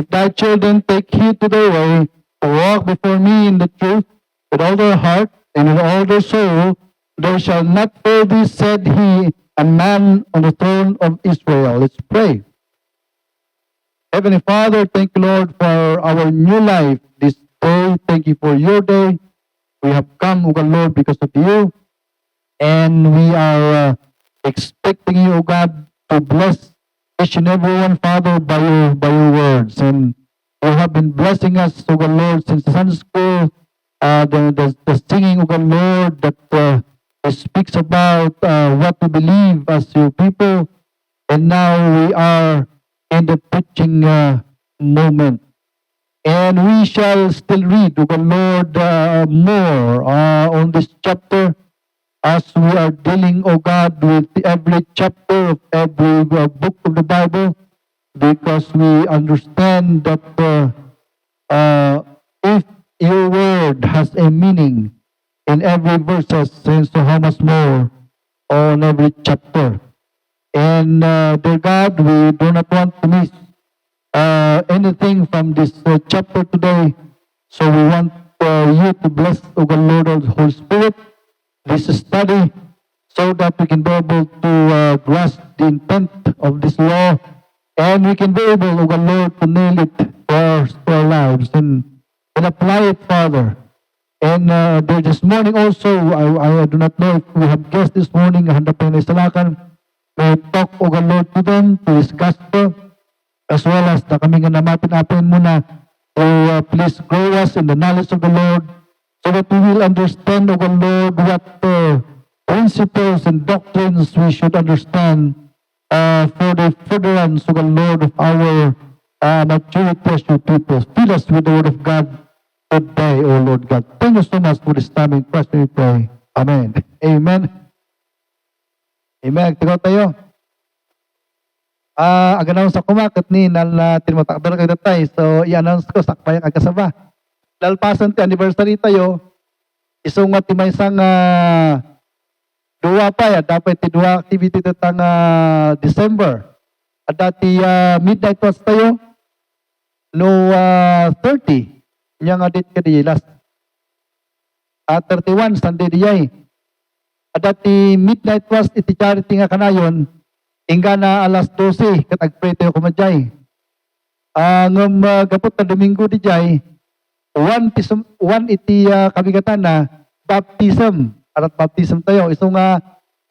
If thy children take heed to their way, to walk before me in the truth, with all their heart and with all their soul, there shall not fail thee, said he, a man on the throne of Israel. Let's pray. Heavenly Father, thank you, Lord, for our new life this day. Thank you for your day. We have come, O God, Lord, because of you. And we are expecting you, O God, to bless each and every one, Father, by your words. And you have been blessing us, O God, Lord, since the Sunday school, the singing, O God, Lord, that speaks about what we believe as your people. And now we are in the preaching moment. And we shall still read, O God, Lord, more on this chapter as we are dealing, O God, with every chapter of every book of the Bible, because we understand that if your word has a meaning in every verses, and so how much more on every chapter. And dear God, we do not want to miss anything from this chapter today. So we want you to bless, O God, Lord of the Holy Spirit, this study, so that we can be able to grasp the intent of this law, and we can be able, O God, Lord, to nail it to our lives and apply it, Father. And there this morning also, I do not know if we have guests this morning, handa pa yung isalakan. May talk, O God, Lord, to them, to this gospel, as well as na kami nga namapin-apin muna to please grow us in the knowledge of the Lord, so that we will understand, O God, Lord, what principles and doctrines we should understand for the furtherance, O God, Lord, of our maturity as your people. Fill us with the word of God today, O Lord God. Thank you so much for this time in Christ we pray. Amen. Amen. Amen. Tigaw tayo.Ag-announce ako makat ni na tinumatakdor kayo datay. So, i-announce ko sakpay ang agkasaba. Lalpasan ti anniversary tayo. Isong ti may isang duwa pa ya. Dapat ti duwa activity tatang December. At dati midnight was tayo. No 30. Yang adit ka di last. 31 Sunday diyay. At dati midnight was iti charity nga kanayon. Ingga na alas 12 kat agpray tayo kumadjay. Ngam gapot na Domingo di jay, one iti kabigatan na baptism. Arat baptism tayo. Iso nga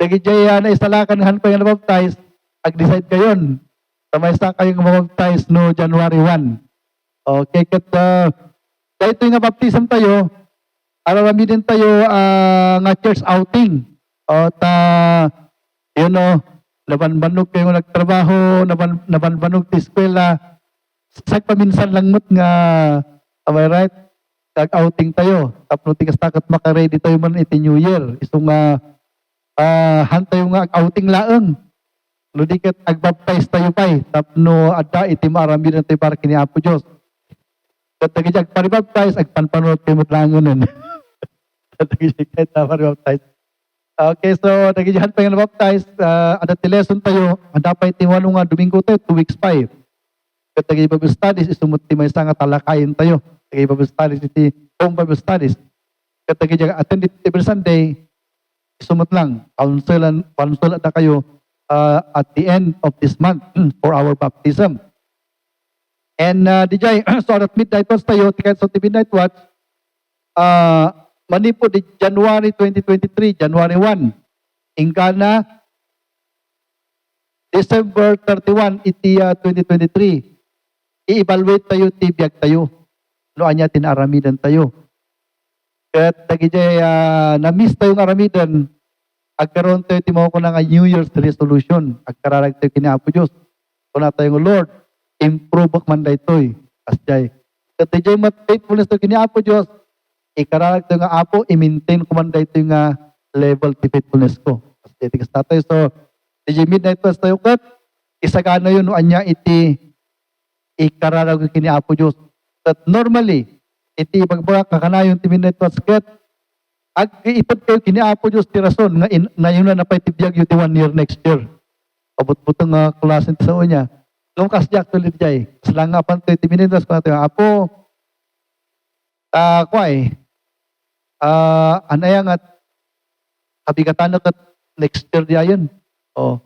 dagi jay na isalakan han pa yung baptize, ag-decide kayon. Tamaysa kayong mabaptize no January 1. Okay, kat dahito nga baptism tayo, ararami din tayo nga church outing. You know, nabanbanog kayo nagtrabaho, nabanbanog ti eskwela, sa paminsan lang mo't nga, am I right? Kag-outing tayo. Tapos tigas takot makaready tayo man iti New Year. Iso nga, han tayo nga ag-outing laeng. No di kat ag-baptize tayo pa'y. Tapos no adda iti marami na tayo para kini Apo Diyos. Kat nagijag paribaptize, agpanpanot kayo mo't langonan. Kat nagijag kayo paribaptize. Okay, so nagijahan pa yung nabaptize, adat lesson tayo, dapat itiwalo nga Domingo tayo, 2 weeks pa eh. Kat nag-Bible studies, isumot ti may nga talakayin tayo. Nag-Bible studies, iti home Bible studies. Kat nag-attend every Sunday, isumot lang, counsel na kayo at the end of this month for our baptism. And dijay, so at midnight watch tayo, so the midnight watch, manipo di January 2023, January 1. Ingkana, December 31, iti 2023. I-evaluate tayo, tibiyag tayo. No, anya tinaramidan tayo. At nagijay, na-miss tayong aramidan, agkaroon tayo, timaw ko na nga New Year's resolution. Agkararag tayo kinapo Diyos. Kuna tayong Lord, improve ak man daytoy. Asjay. At nagijay faithfulness tayo kinapo Diyos, ikararag ito nga Apo, i-maintain ko man ito nga level ti faithfulness ko. Kasi tigas tatay. So, di midnight was tayo kat, isagana yun, no, anya iti ikararag ko kini Apo Diyos. But normally, iti pagbaka kakanayon ti midnight was kat, ag iipad kayo kini Apo Diyos ti rason, nga na yun na napay tibiyag yung 1 year next year. Abot-butang klasin ti sao niya. Nung kasi actually jay, selangapan 20 minutes ko natin, apo, kway, anayang at kabigatan kat next year diya yun. O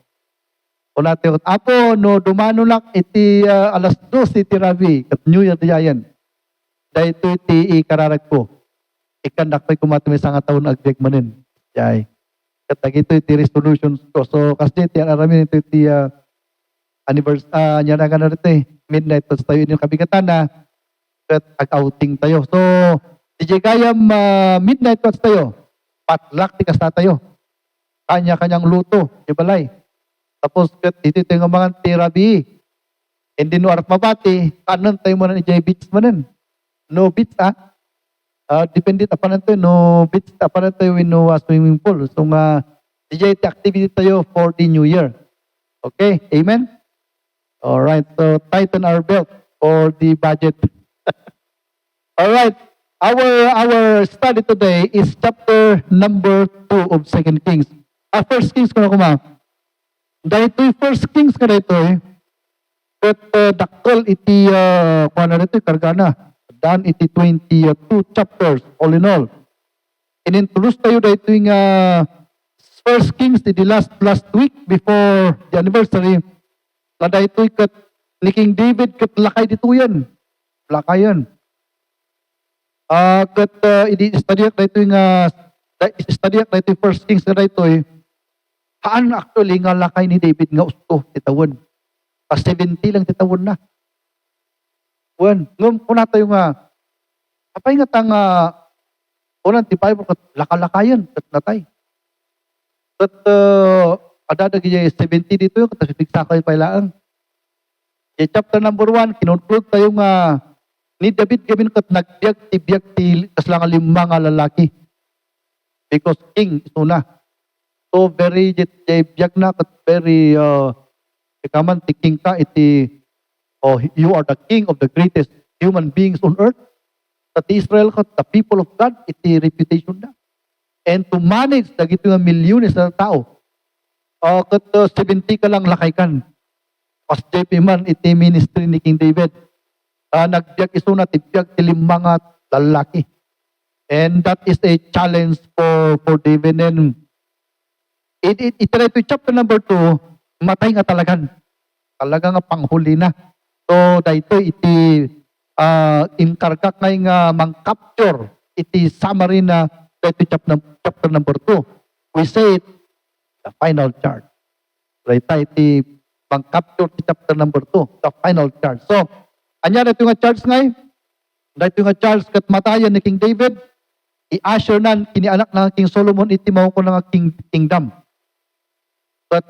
natin, apo, no, dumano lang iti alas 2 iti rabi, kat New Year diya yan. Dahil ito iti ikararag ko. Ikandak ko'y kumatumi sa nga taon agdeg manin. Jay. Kat ito iti resolutions ko. So, kasi iti aramin ito iti anniversary, yan nga na rito midnight, tapos tayo yung kabigatan na at ag-outing tayo. So, DJ Gayam, midnight watch tayo. Patlak, tikas na tayo. Kanya-kanyang luto, di balay. Tapos, dito yung mga tirabi. Hindi no arap mabati, kanan tayo mo na ni Jay Beats manan. No beats, depende tapanan tayo, no beats, tapanan tayo in no swimming pool. So, DJ activity tayo for the new year. Okay, amen? Alright, so tighten our belt for the budget. Alright, our study today is chapter number 2 of 2 Kings. First Kings ko na kuma. Dahil ito'y First Kings ka na ito'y, but dakol iti, kung na ito, kargana. Dan iti 22 chapters, all in all. In-introduce tayo dahil ito'y First Kings, the last week before the anniversary, na dahil ito'y kat ni King David, kat lakay dito yan. Lakay yan. Kat i-study at na ito'y First Kings na ito'y, haan actually nga lakay ni David nga usto, titawon. 70 lang titawon na. Ngum, kuna tayo nga, apay nga tang, unang tipay mo, kat lakalakayan, kat natay. Kat, adadag yung 70 dito yung katasipigsakay pailaang. Yung chapter number 1, kinonklud tayo nga ni David gamin kat nagbiag ti kaslang 5 nga lalaki. Because king isuna. So very biag na kat very ikaman ti king ka iti you are the king of the greatest human beings on earth. At Israel kat the people of God iti reputation na. And to manage dagito nga milyones na tao. Kat 70 ka lang lakay kan. Pas JP man iti ministry ni King David. Nagbiag isuna tibiyag ti 5 nga lalaki. And that is a challenge for David. And itiray to chapter number 2, matay nga talagan. Talaga nga panghuli na. So dahito iti inkargak nga mang-capture iti summary na dahito chapter number 2. We say it the final charge. Right, iti pang-capture ti chapter number 2, the final charge. So, anya na ito nga charge ngay, dahito nga charge kat matayan ni King David, i-assure nan, kinianak ng King Solomon, iti mao ko ng kingdom. But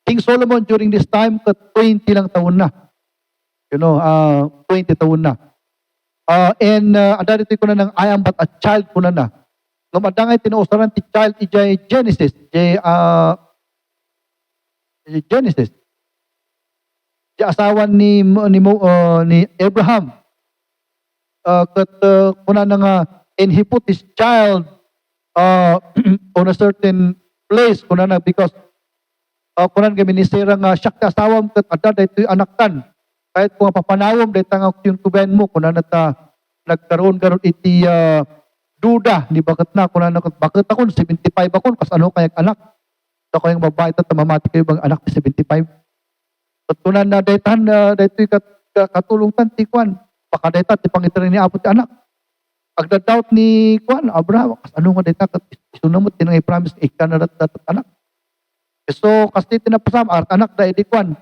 King Solomon during this time, kat 20 lang taon na. 20 taon na. And adadito ko na ng I am but a child ko na. Ngamadangay tinuusaran ti child ijay Genesis. Genesis. Di asawa ni Abraham. Kat kuna na nga, and he put his child on a certain place kuna na because kuna nga minisira nga siyak ta asawam kat adda daytoy anaktan. Kahit kung papanawom dayta nga yung tubayan mo kuna na ta nagkaroon iti duda ni bakit na kuna na bakit ako 75 ako kas ano kayang anak. So kayang babae ta mamati kayo bang anak ni 75. At kuna na daytan daytoy katulong tan ti kwan. Baka dayta ti pangitari ni apo ti anak. Agdadoubt ni kwan Abraham kas ano nga dayta kat isunamot tinang i-promise ikanarat anak. So kasi tinapasam anak da di kwan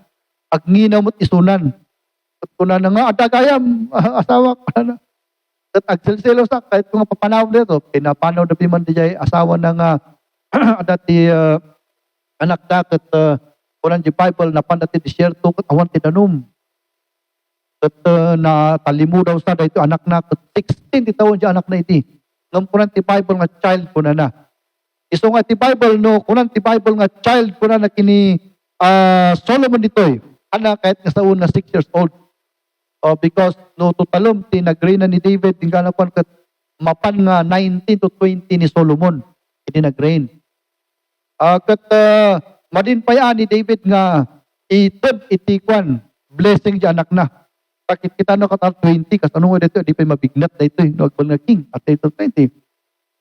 agninamot isunan. At kuna na nga adagayam asawa kana. At agsilsilo sa kahit kung papanaw dito pinapanaw na piman di asawa na nga adati anak dakat kunan di Bible na pandati di share to kat awan tinanum. At na talimu daw sa dito anak na 16 di taon di anak na iti. Ngam kunan ti Bible nga child kunan na. Iso nga ti Bible no kunan ti Bible nga child kunan na kini Solomon ditoy. Ana kahit nga sa una 6 years old. Because no tutalom ti nagreina ni David tingala kwan kat mapan nga 19 to 20 ni Solomon hindi nagrein. Kat madin pa ni David nga ited iti kwan blessing di anak na. Sakit kita no katal 20 kas anong dito di pa mabignat dito no agbal nga king at ito 20.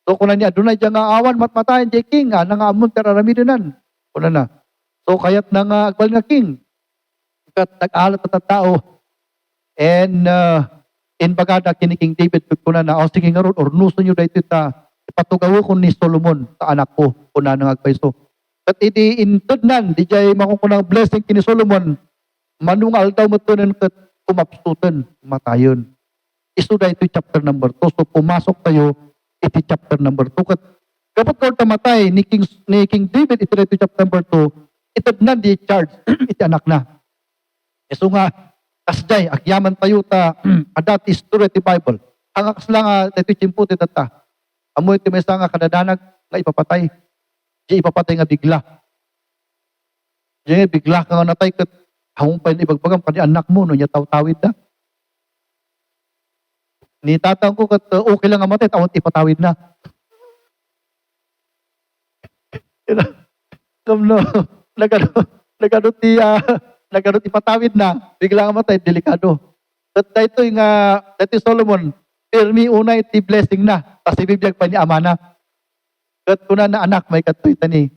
So kuna ni adunay diya nga awan matmatayan di king nga amon teraramidenan. Kuna na. So kayat na nga agbal nga king. Kat nag-alat at tao. And in bagada kini King David kuna na sige nga ron ornuso nyo dito ta ipatugaw ko ni Solomon sa anak ko kuna nang agpaiso. Kat iti intudnan di jay makukunang blessing kini Solomon manungal daw matunan kat kumapsutan matayon. Isu dito chapter number 2. So pumasok tayo iti chapter number 2 kat kapag ko tamatay ni King David iti dito chapter number 2 itudnan di charge iti anak na. Isu nga kasday, agyaman tayo ta, adat history ti Bible. Ang akas lang, dito chimputi data. Amoy ti may nga kadadanag nga ipapatay. Di ipapatay nga bigla. Di bigla ka nga natay kat hamumpay na ibagbagam kani anak mo, no niya tawid na. Ni tatang ko kat okay lang nga matay, tawad ipatawid na. No, nagano ipatawid na, bigla nga matay, delikado. At dito nga, dito Solomon, pirmi una iti blessing na, kasi bibiyag pa ni Amana. At kuna na anak, may katoy tani.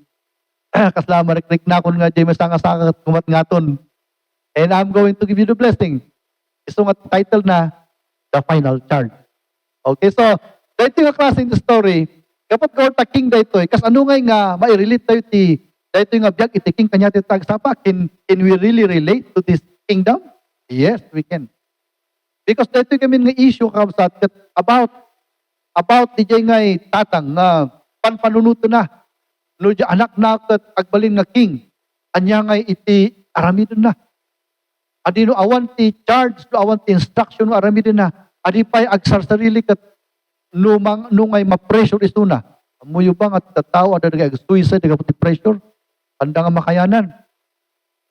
Kasla marikrik na kun nga, di masanga-sanga at kumat ngaton. And I'm going to give you the blessing. Iso nga title na, The Final Charge. Okay, so, dito nga klaseng story, kapag God king dito, kas ano nga mai-relate tayo ti dahito nga biyag itiking kanya titag sapa. Can we really relate to this kingdom? Yes, we can. Because dahito kami nga issue kabsat about di jay nga tatang nga panpanunuto na. No di anak na kat agbalin nga king. Anya nga iti aramidon na. Adi no awan ti charge, no awan ti instruction no aramidon na. Adi pa'y agsarsarili kat no ngay ma-pressure iso na. Amuyo bang at tatawa ada nag-suicide, nag-puti pressure. Anda nga makayanan.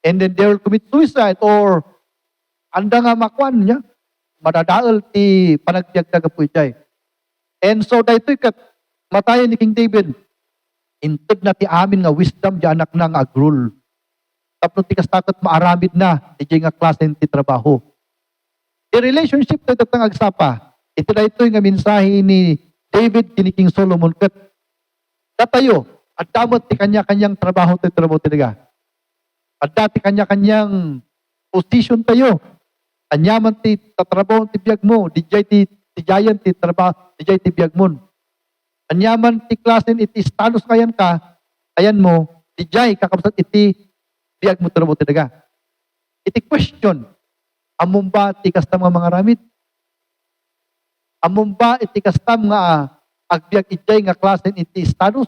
And then they will commit suicide or anda nga makwan niya. Madadaal ti panagtiyag tagapuitay. And so dahito kat matayan ni King David. Intag na ti amin nga wisdom di anak na nga agrul. Tapos ti kastakot maaramid na di nga klase ti trabaho. The relationship tayo tatang agsapa. Ito dahito nga mensahe ni David kini King Solomon kat datayo. At damot ti kanya-kanyang trabaho talaga. At dati kanya-kanyang position tayo. Anyaman ti tatrabaho ti biyag mo. Dijay ti jayan ti trabaho, dijay ti biyag mo. Anyaman ti klasen iti status kayan ka, ayan mo, dijay kakabsat iti biyag mo trabaho talaga. Iti question, amon ba ti kastam nga mga ramid? Amon ba iti kastam nga agbiag ijay nga klasen iti status?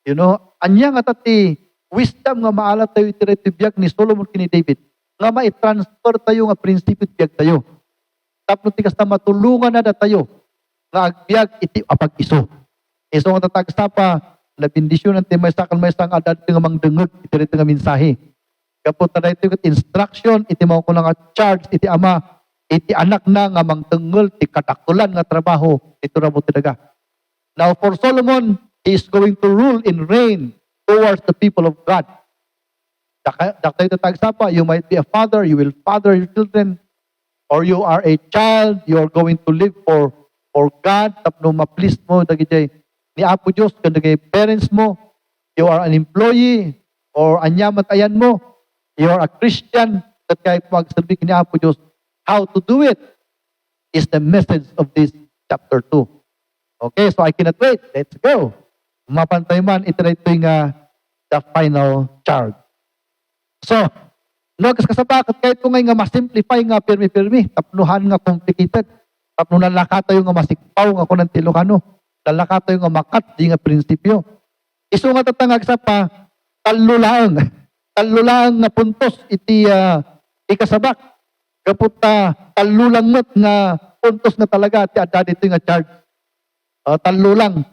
You know, anya nga tati wisdom nga maalat tayo iti biyag ni Solomon kini David nga mai-transfer tayo nga prinsipyo biyag tayo. Tapos ti kasta matulungan na tayo nga agbiag iti apag-iso. Iso nga tatagsapa na bendisyon ti maysa kan maysa nga adad nga mangdengeg iti nga mensahe. Kapot na iti instruction iti mao kunang charge iti ama iti anak na nga mangtengel ti katakulan nga trabaho iti ramo talaga. Now for Solomon, he is going to rule and reign towards the people of God. Daktayo tagsapa, you might be a father, you will father your children, or you are a child, you are going to live for God, tapno ma-please mo, dagijay ni Apo Diyos, kandagay parents mo, you are an employee, or anyamat ayan mo, you are a Christian, that kahit magsalbi ni Apo Diyos, how to do it is the message of this chapter 2. Okay, so I cannot wait. Let's go. Mapantay man, ito nga the final charge. So, no, kasabakat kahit kung nga masimplify nga pirmi-pirmi, tapnuhan nga complicated, tapno nalakatayo nga masikpaw nga kunang Ilocano, nalakatayo nga makat, di nga prinsipyo. Isu nga tatangag sa pa, talulaang nga puntos iti ikasabak, kaputa talulangot nga puntos nga talaga iti adad ito nga charge. Talulang.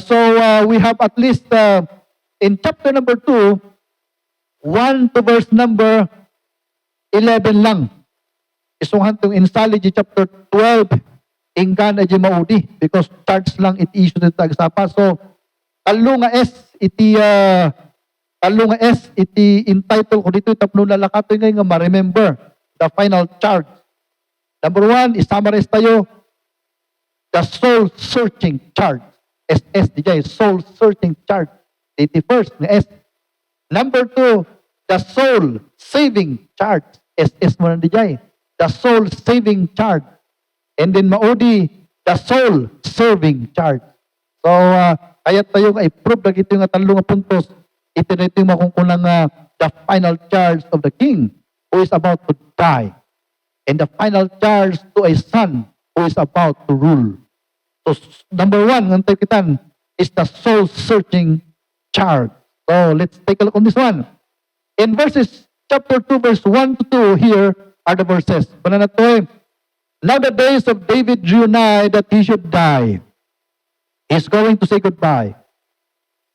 So we have at least in chapter number 2, 1 to verse number 11 lang. Isuhan itong insali di chapter 12, inggan na di maudi because charge lang iti issue dito tagsapa. So, talo nga iti talo nga S, iti entitle ko dito, tapno lalakatoy ngay nga ma-remember the final charge. Number 1, is-summarize tayo, the soul-searching charge. SS, DJ, soul-searching charge. 81st nga S. Number 2, the soul-saving charge. SS mo na DJ, the soul-saving charge. And then maudi, the soul-serving charge. So, kaya tayo nga i-prove na ito yung talo nga puntos. Ito na ito yung makungkunang the final charge of the king who is about to die. And the final charge to a son who is about to rule. So, number 1, ng tayo kitan, is the soul-searching charge. So, let's take a look on this one. In chapter 2, verse 1 to 2, here are the verses. Kuna na to now the days of David drew nigh that he should die. He's going to say goodbye.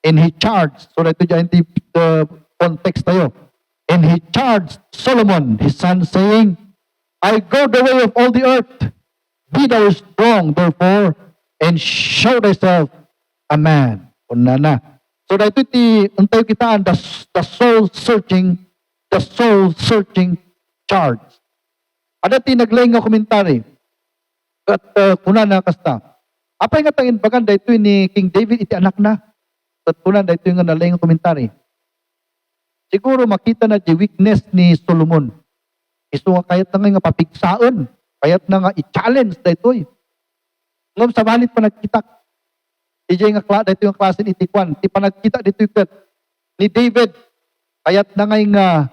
And he charged, so that dyan the context tayo. And he charged Solomon, his son, saying, I go the way of all the earth. Be thou strong, therefore, and show thyself a man. Kuna na. So dito untay kitaan the soul-searching charge. Ada tinaglaing nga komentary. At kuna na kasta. Apay nga tangin bagan dito ni King David iti anak na. At kuna dito nga nalaing nga komentary. Siguro makita na di weakness ni Solomon. Iso nga kayat na nga papigsaon. Kayat na nga i-challenge dito. Ngam sa balit pa nagkita. Ijay nga dito yung klase ni Tikwan. Di pa nagkita dito yung ni David. Kayat na nga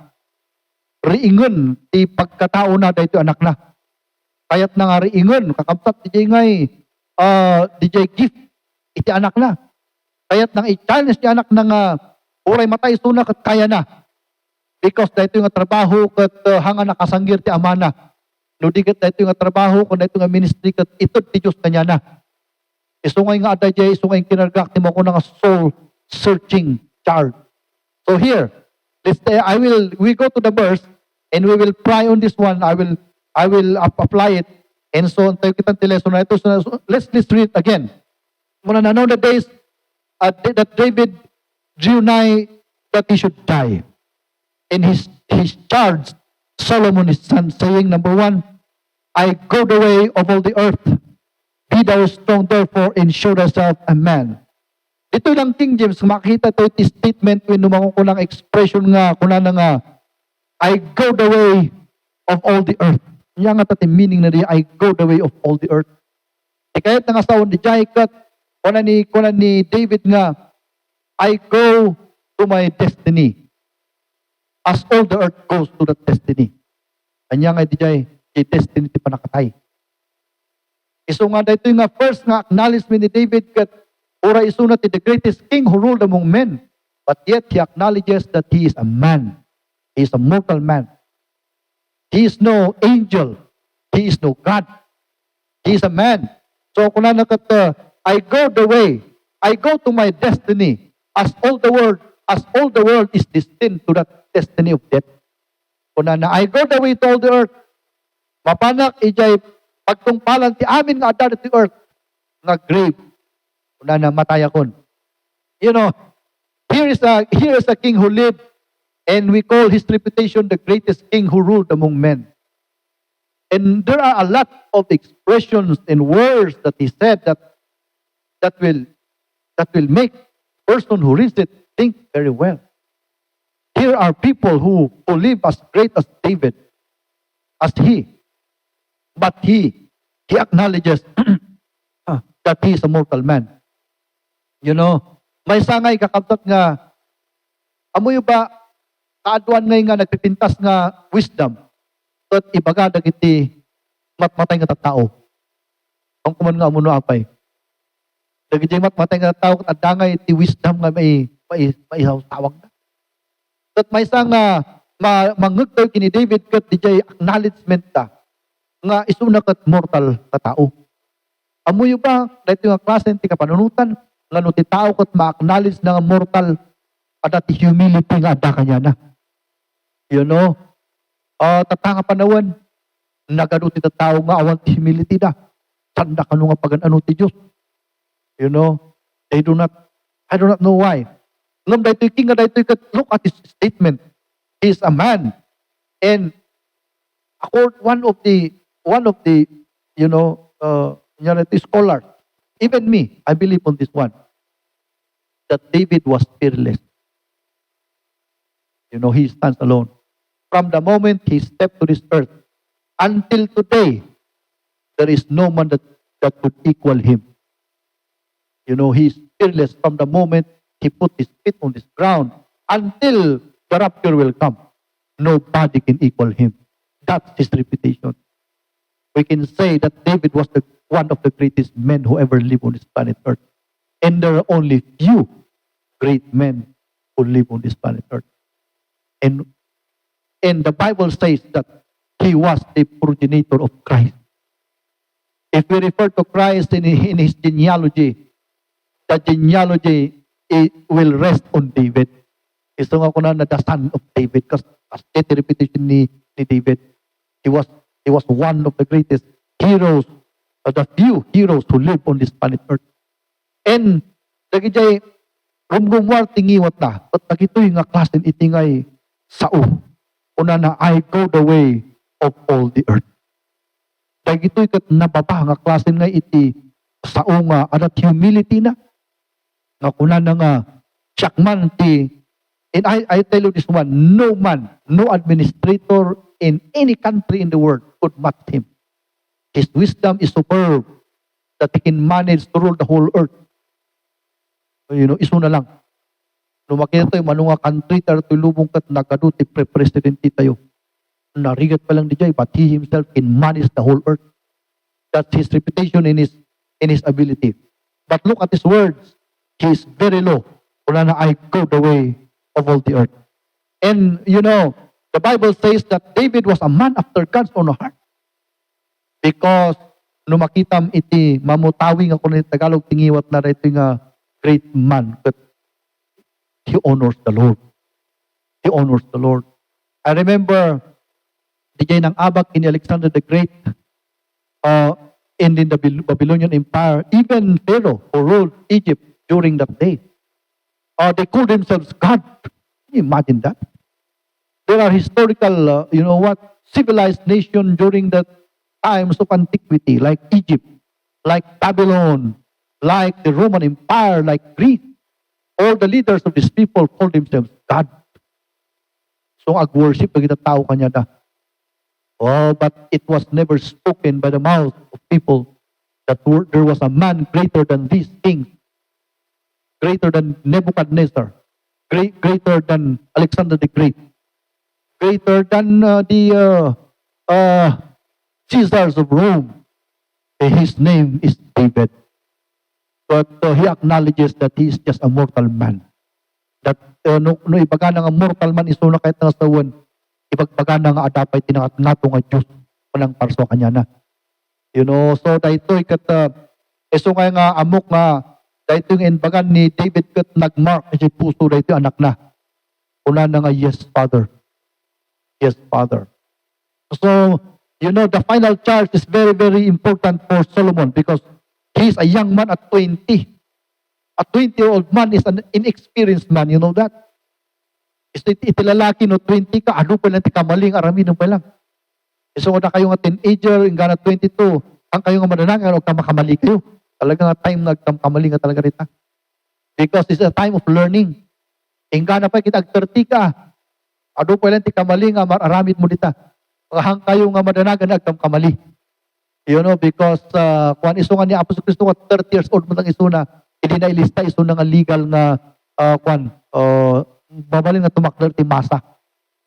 riingon ti pagkatao na dito anak na. Kayat na nga riingon. Kakamtat ijay nga DJ gift iti anak na. Kayat nang i-challenge ti anak na nga uray matay suna kat kaya na. Because dito yung trabaho kat hanga nakasanggir ti ama na. No digat dito yung trabaho kung dito nga ministry kat ito ti Diyos kanya na. Isungay nga aday jay, isungay kinargak ti mo ko nga soul searching charge. So here, we go to the verse and we will pry on this one. I will apply it. And so, tayo kitang lesson na ito. So, let's read it again. Muna na know the days that David drew nigh that he should die. And his charged Solomon his son, saying, number 1, I go the way of all the earth. Be thou strong therefore and show thyself a man. Ito lang King James, makita ito iti statement when numangon ko ng expression nga, kuna na nga, I go the way of all the earth. Yan nga tati meaning na di, I go the way of all the earth. E kahit nga sawon di Jaikat, kuna ni David nga, I go to my destiny. As all the earth goes to that destiny. Anya nga di Jai, di destiny ti panakatay. Iso nga dito nga first nga acknowledgement ni David kat ora iso na ti the greatest king who ruled among men. But yet he acknowledges that he is a man. He is a mortal man. He is no angel. He is no God. He is a man. So kung nakat, I go the way. I go to my destiny. As all the world is destined to that destiny of death. Kung I go the way to all the earth. Mapanak ijay pagtungpalan ti amin nga adar ti earth nga grave. Kung matay akon. You know, here is a king who lived. And we call his reputation the greatest king who ruled among men. And there are a lot of expressions and words that he said that will make person who reads it think very well. Here are people who live as great as David, as he. But he acknowledges that he is a mortal man. You know, may sangay kakabtat nga, amoy ba, kaaduan ngay nga nagpipintas nga wisdom. So, ibaga dagiti matmatay nga tao. Kung kuman nga amuno apay. Dagiti matmatay nga tao at adangay ti wisdom nga may tawag na. So, may isang mangagtaw kini David kat di jay acknowledgement ta nga isuna kat mortal ka tao. Amuyo ba dahito nga klase ti kapanunutan nga no ti tao kat ma-acknowledge na nga mortal at ti humility nga adda kanya na. You know, tatanga panawan, nagano ti tao nga awan ti humility da. Tanda ka nga pagan-ano ti Diyos. You know, I do not know why. Ngam daytoy king nga daytoy kat look at his statement. He is a man. And one of the scholars, even me, I believe on this one, that David was fearless. He stands alone. From the moment he stepped to this earth until today, there is no man that could equal him. He is fearless from the moment he put his feet on this ground until the rapture will come. Nobody can equal him. That's his reputation. We can say that David was one of the greatest men who ever lived on this planet Earth. And there are only few great men who live on this planet Earth. And the Bible says that he was the progenitor of Christ. If we refer to Christ in his genealogy, the genealogy will rest on David. Ito nga ko na the son of David, kasi as the reputation ni David, he was one of the greatest heroes, the few heroes who live on this planet Earth. And lagi jay rumgumwar tingiwat na, at nagitoy nga klasen itingay sao, una na I go the way of all the earth. Dagitoy kat nababa nga klasen nga iti sao nga adat humility na, nga kuna na nga siyakman ti, and I tell you this one, no man, no administrator in any country in the world could match him. His wisdom is superb, that he can manage to rule the whole earth. Iso na lang. Nung makita tayo, manunga country, tayo lubong kat nagaduti pre-presidente tayo. Narigat pa lang di jay, but he himself can manage the whole earth. That's his reputation in his ability. But look at his words. He is very low. Wala na I go the way of all the earth. And the Bible says that David was a man after God's own heart. Because nung makitam iti mamutawing ako na Tagalog tingiwat na ito nga great man. But he honors the Lord. He honors the Lord. I remember DJ ng Abak in Alexander the Great, and in the Babylonian Empire, even Pharaoh who ruled Egypt during that day, they called themselves God. Can you imagine that? There are historical, civilized nation during the times of antiquity, like Egypt, like Babylon, like the Roman Empire, like Greece. All the leaders of these people called themselves God. So ag-worship, pagkita tao kanya na. Oh, but it was never spoken by the mouth of people that there was a man greater than these kings, greater than Nebuchadnezzar, greater than Alexander the Great, greater than the Caesars of Rome. His name is David. But he acknowledges that he is just a mortal man. That no ibaga nga mortal man iso na kahit nga sawan, ibagbaga nga adapay tinangat nato nga Diyos walang parso kanya na. So dahito ikat iso nga amok nga dahito yung inbagan ni David kat nagmark si puso dahito anak na. Una na nga yes father. Yes father. So the final charge is very, very important for Solomon because he is a young man at 20. A 20-year-old man is an inexperienced man. You know that? Itilalaki no 20 ka, ano pa lang ti kamaling, aramin pa lang. So na kayo nga teenager, yung gana 22, ang kayo nga mananangan, huwag ka makamali kayo. Talaga nga time nagkamali nga talaga rita. Because it's a time of learning. Yung gana pa kita 30 ka, ano pa lang ti kamaling, aramid mo dita. Hang kayo nga mananagan, nagkamali. Because kung iso nga ni Apostol Cristo nga 30 years old mo lang iso na, hindi na ilista iso na nga legal nga babalin nga tumaklar ti masa.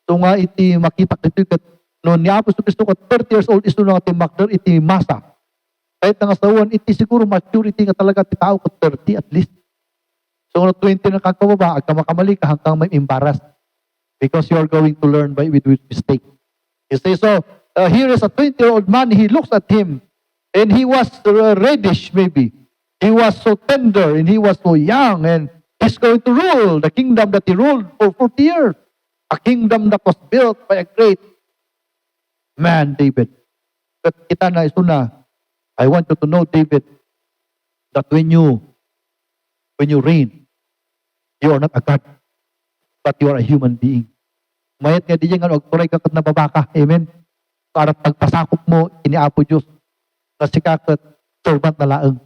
So nga iti makitak dito kat noon ni Apostol Cristo nga 30 years old iso na nga ti maklar iti masa. Kahit nga sawan iti siguro maturity nga talaga ti tao kat 30 at least. So nga 20 na kakababa, agka makamali ka hanggang may embarrassed because you are going to learn with mistake. You say so. Here is a 20-year-old man, he looks at him, and he was reddish maybe. He was so tender, and he was so young, and he's going to rule the kingdom that he ruled for 40 years. A kingdom that was built by a great man, David. But kita na ito na, I want you to know, David, that when you reign, You are not a God, but you are a human being. Mayat nga di nga turay ka kat nababaka. Amen. Para pagpasakop mo, iniapo Diyos. Kasi ka kat servant na laeng.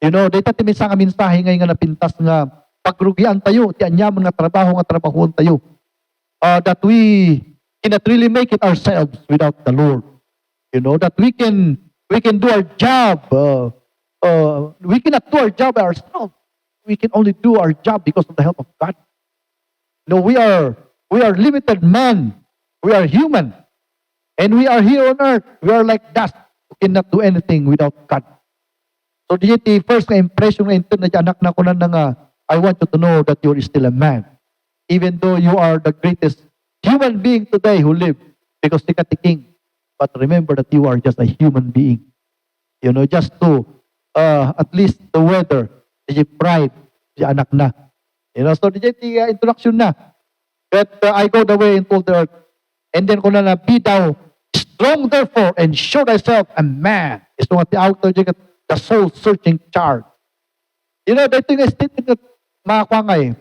You know, dito timisang ang mensahe ngayon nga napintas nga pagrugian tayo, ti anyaman nga trabahoon tayo. That we cannot really make it ourselves without the Lord. You know, that we can do our job. We cannot do our job by ourselves. We can only do our job because of the help of God. No, we are limited men. We are human. And we are here on earth. We are like dust. We cannot do anything without God. So, the first na impression na ito na anak na ko na nga, I want you to know that you're still a man. Even though you are the greatest human being today who lived, because you got the king. But remember that you are just a human being. You know, just to, at least the weather, the pride, the anak na. You know, so the introduction na. That I go the way into all the earth. And then kung na be thou strong therefore and show thyself a man. Ito nga ti-auto the soul-searching charge. You know, dito yung statement na makakwangay.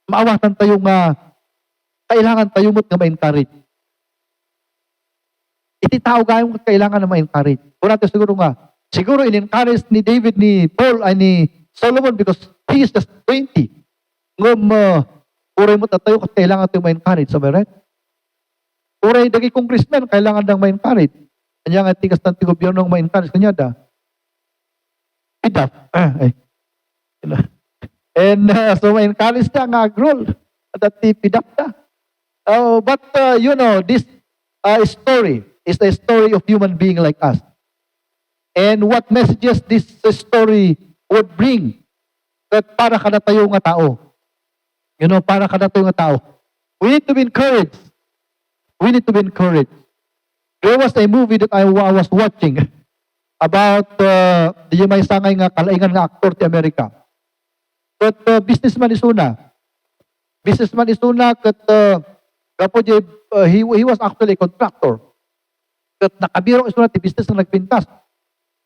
Maawatan tayo nga kailangan tayo mo't nga ma-encourage. Iti tao gayong kailangan na ma-encourage. Kung natin siguro in-encourage ni David, ni Paul, ay ni Solomon because he is just 20. Ngum, uray mo't na tayo kailangan tayo ma-encourage. So, right? Uray, dagi congressman, kailangan nang ma-encourage. Kanya nga tigas ng gobyerno ng ma-encourage. Kanya da. Enough. And so ma-encourage na nga agrol. At pidap na. But, you know, this story is a story of human being like us. And what messages this story would bring that para ka na tayo nga tao. You know, para ka na tayo nga tao. We need to be encouraged. We need to be encouraged. There was a movie that I was watching about di may sangay nga kalaingan nga aktor ti Amerika. But businessman is una. Businessman is una kat he was actually a contractor. Kat nakabiro is una ti business na nagpintas.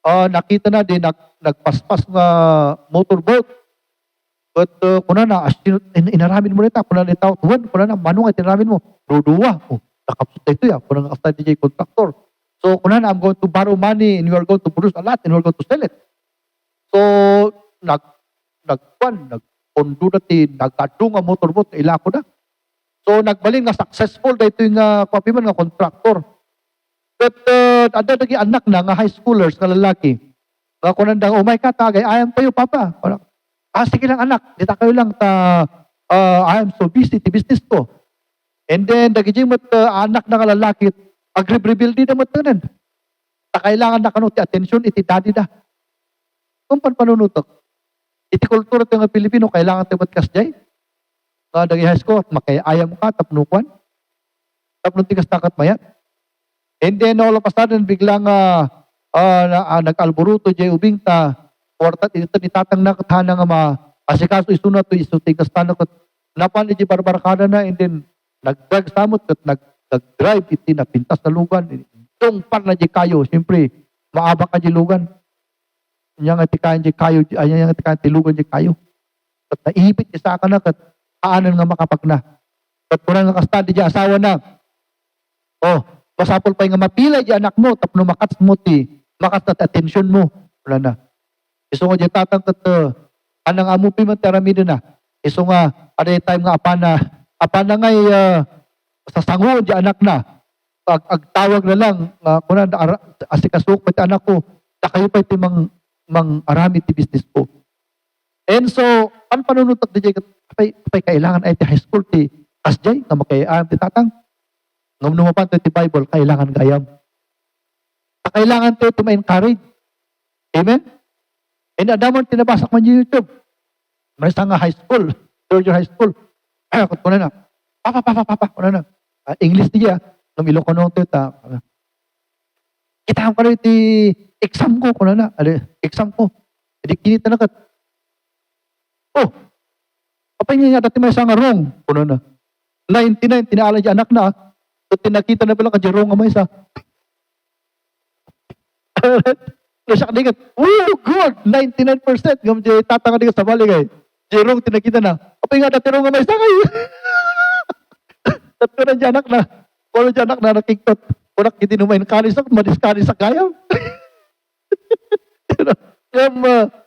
Nakita na din nagpaspas nga motorboat. But kuna na inaramin mo nita, kuna na tao tuwan, kuna na manong ay tinaramin mo. Duduwa. Nakapsot ito ya, kuna nga after DJ contractor. So, kuna na, I'm going to borrow money and you are going to produce a lot and you are going to sell it. So, nagpondo na nagkadung ang motorboat, ilako na. So, nagbaling nga successful na ito yung kapiman nga contractor. But, ada nagi anak na nga high schoolers nga lalaki. Nga kunandang, oh my God, tagay, I am kayo, papa. Sige lang anak, dita kayo lang, I am so busy, ti business ko. And then, nagijing anak na nga lalaki, agree-rebuild din naman tanan. Kailangan na ti attention, iti daddy da. Kung panunutok. Iti kultura tayo nga Pilipino, kailangan tayo matkasjay. Dagi high school, makayayam ka, tapnukuan. Tapnun tigas takat mayat. And then, all of a sudden, biglang nag-alburuto, jay ubing ta, portat, ito nitatang na katana nga asikaso isunat to isutigas tanok at napan iti barbarkada na, and then, nag-drag samot at nag-drive iti na pintas na lugan. Tungpan na di kayo. Siyempre, maaba ka di lugan. Yang iti kayan di kayo, yang iti kayan di lugan di kayo. At naihipit di sa na, kat aanan nga makapag na. At kurang nga kastadi di asawa na. Masapol pa yung mapila di anak mo, tapno makats mo makat na attention mo. Wala na. Iso nga di tatang kat, anang amupi man teramino na. Iso nga, ada time nga apana ngay, sasangon di anak na. Agtawag na lang, kuna asikasuk pati anak ko, kayo pa iti mang arami ti business ko. And so, panunutak di kapay kailangan ay ti high school ti asjay, nga makayaan ti tatang. Ngam numapan ti Bible, kailangan gayam. Kailangan ti ito ma-encourage. Amen? And adaman tinabasak man yung YouTube. Marisa nga high school, third year high school. Ay, ako na na. Papa, kuna na. English niya, ng Ilocano ito, kita ko na iti exam ko, kuna na. Exam ko. Hindi kinita na kat. Apa niya nga, dati may isang wrong, kuna na. 99, tinaalan niya anak na, so tinakita na pala ka wrong nga may isa. Nasyak din ka, good, 99%, tatanga din ka sa baligay. Wrong, tinakita na. Apay nga natiro nga may sakay. Tatlo dyan anak na. Kung dyan anak na nakiktot. Kunak kitinumain kanis ako, madiskanis sa kaya.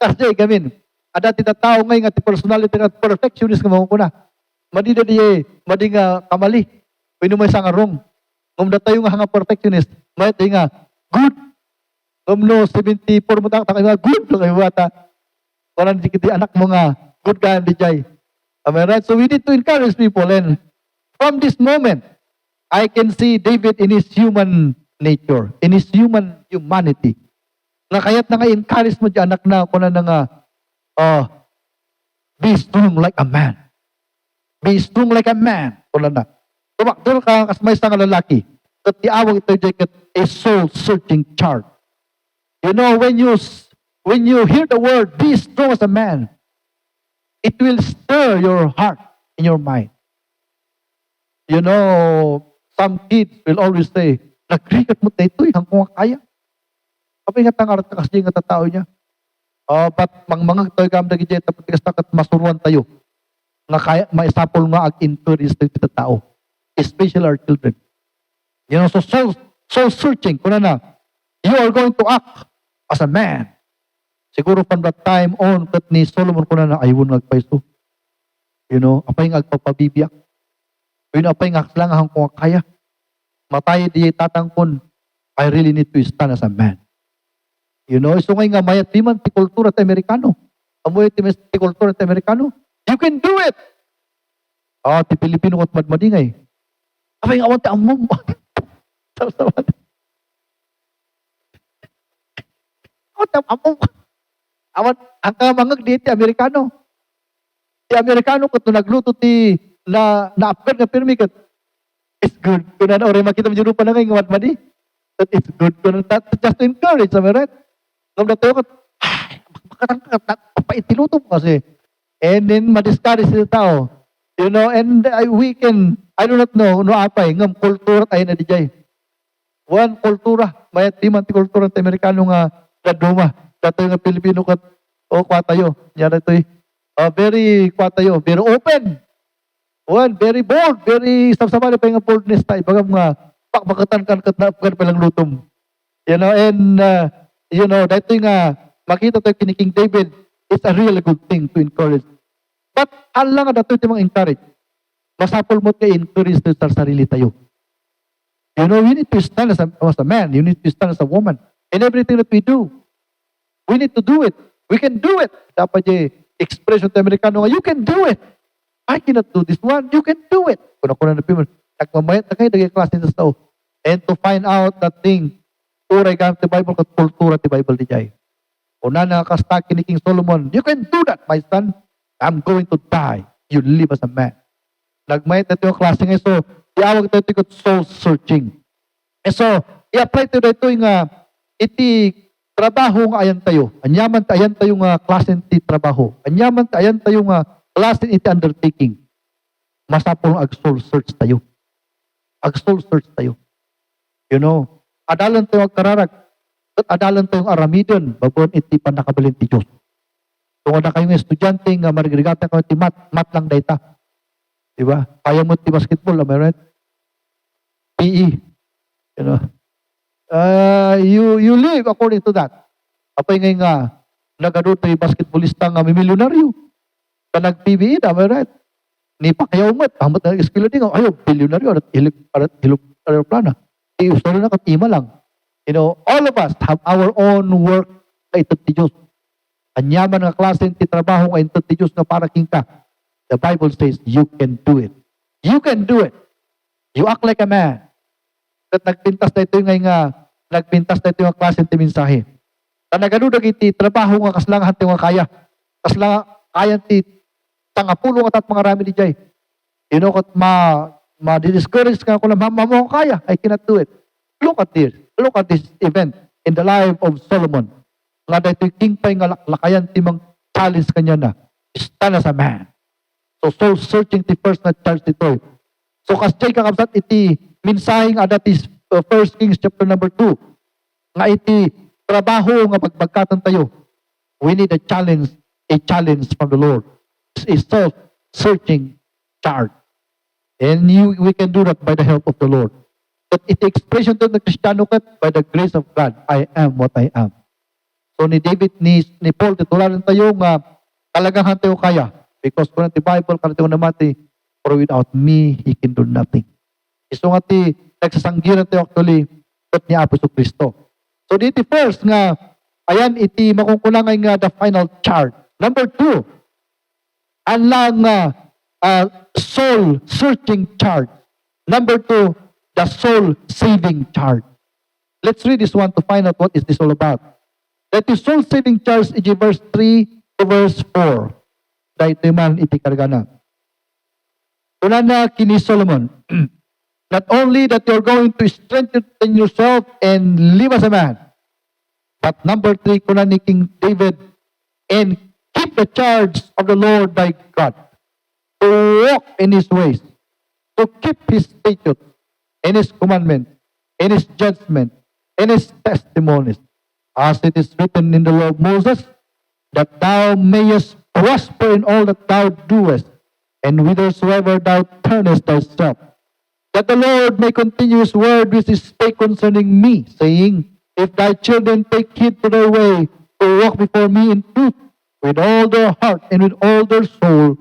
Kasi gamin. Ada tita tao ngayon at personality at perfectionist nga mga kuna. Madi na madi nga kamali. Pwede mo isang arong. Ngum na tayo nga perfectionist. May tayo nga, good. Ngum no, 74 mo tayo nga, good. Kayo bata. Walang di anak mo nga, good ka di jay. Am I right? So we need to encourage people. And from this moment, I can see David in his human nature, in his human humanity. Na kaya't na encourage mo dyan, anak na, kung na nga, be strong like a man. Be strong like a man. Kung na. Tumakdol ka, kasmay sa lalaki. At tiawag ito dyan, a soul-searching chart. You know, when you hear the word, be strong as a man, it will stir your heart and your mind. You know, some kids will always say, nagrigat mo tayo ito, hanggang kaya. Kapag nga tangarat ka kasi nga tatao niya. But mga tayo kam na gijay, tapos takat masuruan tayo. Nga kaya, maisapol nga ag-encourage tayo kita tao. Especially our children. You know, so soul searching, kuna na, you are going to act as a man. Siguro from that time on, kat ni Solomon kuna na, ayun nagpaiso. You know, apay nga agpapabibiyak. Yun apay nga lang kung kaya. Matay di tatangkon, I really need to stand as a man. You know, so ngayon nga mayat di man ti kultura at Amerikano. Amoy ti kultura at Amerikano. You can do it! Ti Pilipino at madmadingay. Apay nga awan ti amom. Sabi-sabi. Awan ti amom. Awan, ang kamangag di ti Amerikano. Ti Amerikano kat nagluto ti na-upgrade na pirmi kat it's good. Kung na oray makita mo dyan pa na ngayon madmadi. That it's good. Kung just to encourage, sabi right? Kung na tayo kat, papaitiluto mo kasi. And then madiscourage sila tao. You know, and we can, I do not know, no apay, ngam kultura tayo na di jay. One kultura, mayat di man ti kultura ng Amerikano nga kaduma. Dato nga Pilipino kat, kwa tayo. Yan ito very, kwa tayo, very open. One, very bold, very sabsabali pa yung boldness tayo. Bagam nga, pakbakatan kan kat na palang lutom. You know, and, you know, dito nga, makita tayo kini King David, it's a really good thing to encourage. But, alang nga dito yung mga encourage. Masapol mo kayo encourage tayo sa sarili tayo. You know, we need to stand as a man. You need to stand as a woman. In everything that we do. We need to do it. We can do it. Dapat yung expression to Amerikano nga, you can do it. I cannot do this one. You can do it. Kuna-kuna na piman. Nagmamayat na kayo, naging-klase sa tao. And to find out that thing, uray gamit the Bible, kat kultura the Bible di jay. Una na kastaki ni King Solomon, you can do that, my son. I'm going to die. You live as a man. Nagmayat na ito yung klase ngayon. So, iawag ito yung soul searching. And so, i-apply ito ito yung iti trabaho nga ayan tayo. Anyaman ayan tayo nga klase iti trabaho. Anyaman ayan tayo nga klase iti undertaking. Masapol ag-soul search tayo. Ag-soul search tayo. You know, adalan tayo agkararag. At adalan tayo aramidon. Babon iti panakabalin ti Diyos. Kung na kayong estudyante nga marigregata kayo ti mat lang data. Diba? Kaya mo ti basketball, am I right? PE. You know. You live according to that. Apay ngayon nga, nagano tayo basketballista nga may milyonaryo. Nag-PBE, am I right? Ni Pacquiao mat, amat na eskilo din, ayaw, bilyonaryo, at hilog aeroplana. Iusto na katima lang. You know, all of us have our own work na ito ti Diyos. Anyaman nga klase ti trabaho nga ito ti Diyos na para king ka. The Bible says, you can do it. You can do it. You act like a man. At nagpintas na ito nga, nagpintas na ito yung klase ti mensahe. Na naganudag iti trabaho nga kaslangan ti nga kaya. Kaslangan kaya ti tangapulo at mga rami di jay. You know, kat ma-discourage ka kung mo kaya, I cannot do it. Look at this. Look at this event in the life of Solomon. Nga dito king pay nga lakayan timang challenge kanya na. Stand as a man. So soul searching ti first na charge dito. So kasjay kakabsat iti minsahing adat is 1 Kings chapter number 2. Nga iti trabaho nga pagbagkatan tayo. We need a challenge from the Lord. A searching charge. And we can do that by the help of the Lord. That it expression to the Kristiyano kat by the grace of God, I am what I am. So ni David, ni Paul, titularan tayo nga talagang tayo kaya. Because kung the Bible, kung tayo namati, for without me, he can do nothing. So nga ti, nagsasanggiran tayo actually, kat ni Apo Kristo. So dito first nga, ayan, iti makungkulangay nga the final chart. Number 2, anlang soul searching chart. Number 2, the soul saving chart. Let's read this one to find out what is this all about. That is soul saving chart is verse 3 to verse 4. Dahito man iti kargana. Una na kini Solomon, not only that you're going to strengthen yourself and live as a man, but number 3, kuna ni King David, and keep the charge of the Lord thy God, to walk in his ways, to keep his statutes, and his commandments, and his judgment, and his testimonies, as it is written in the law of Moses, that thou mayest prosper in all that thou doest, and whithersoever thou turnest thyself. That the Lord may continue his word which is spake concerning me, saying, if thy children take heed to their way, to walk before me in truth, with all their heart and with all their soul,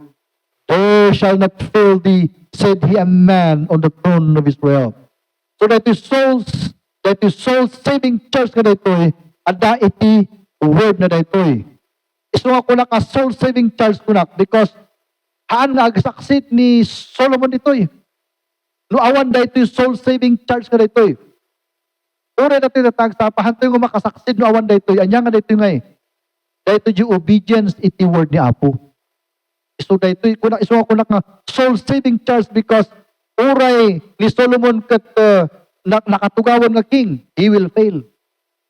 there shall not fail thee, said he, a man on the throne of Israel. So that is soul saving church ka dito ada iti word na dito Iso nga kunak ka soul saving church kunak because haan nga agsaksit ni Solomon dito No awan dito soul saving church ka dito Ure natin natag sa pahantoy nga makasaksit no awan dito anya nga dito nga dito di obedience iti word ni Apo. Iso dito kunak iso nga kunak nga soul saving church because uray ni Solomon kat nakatugawan nga king, he will fail.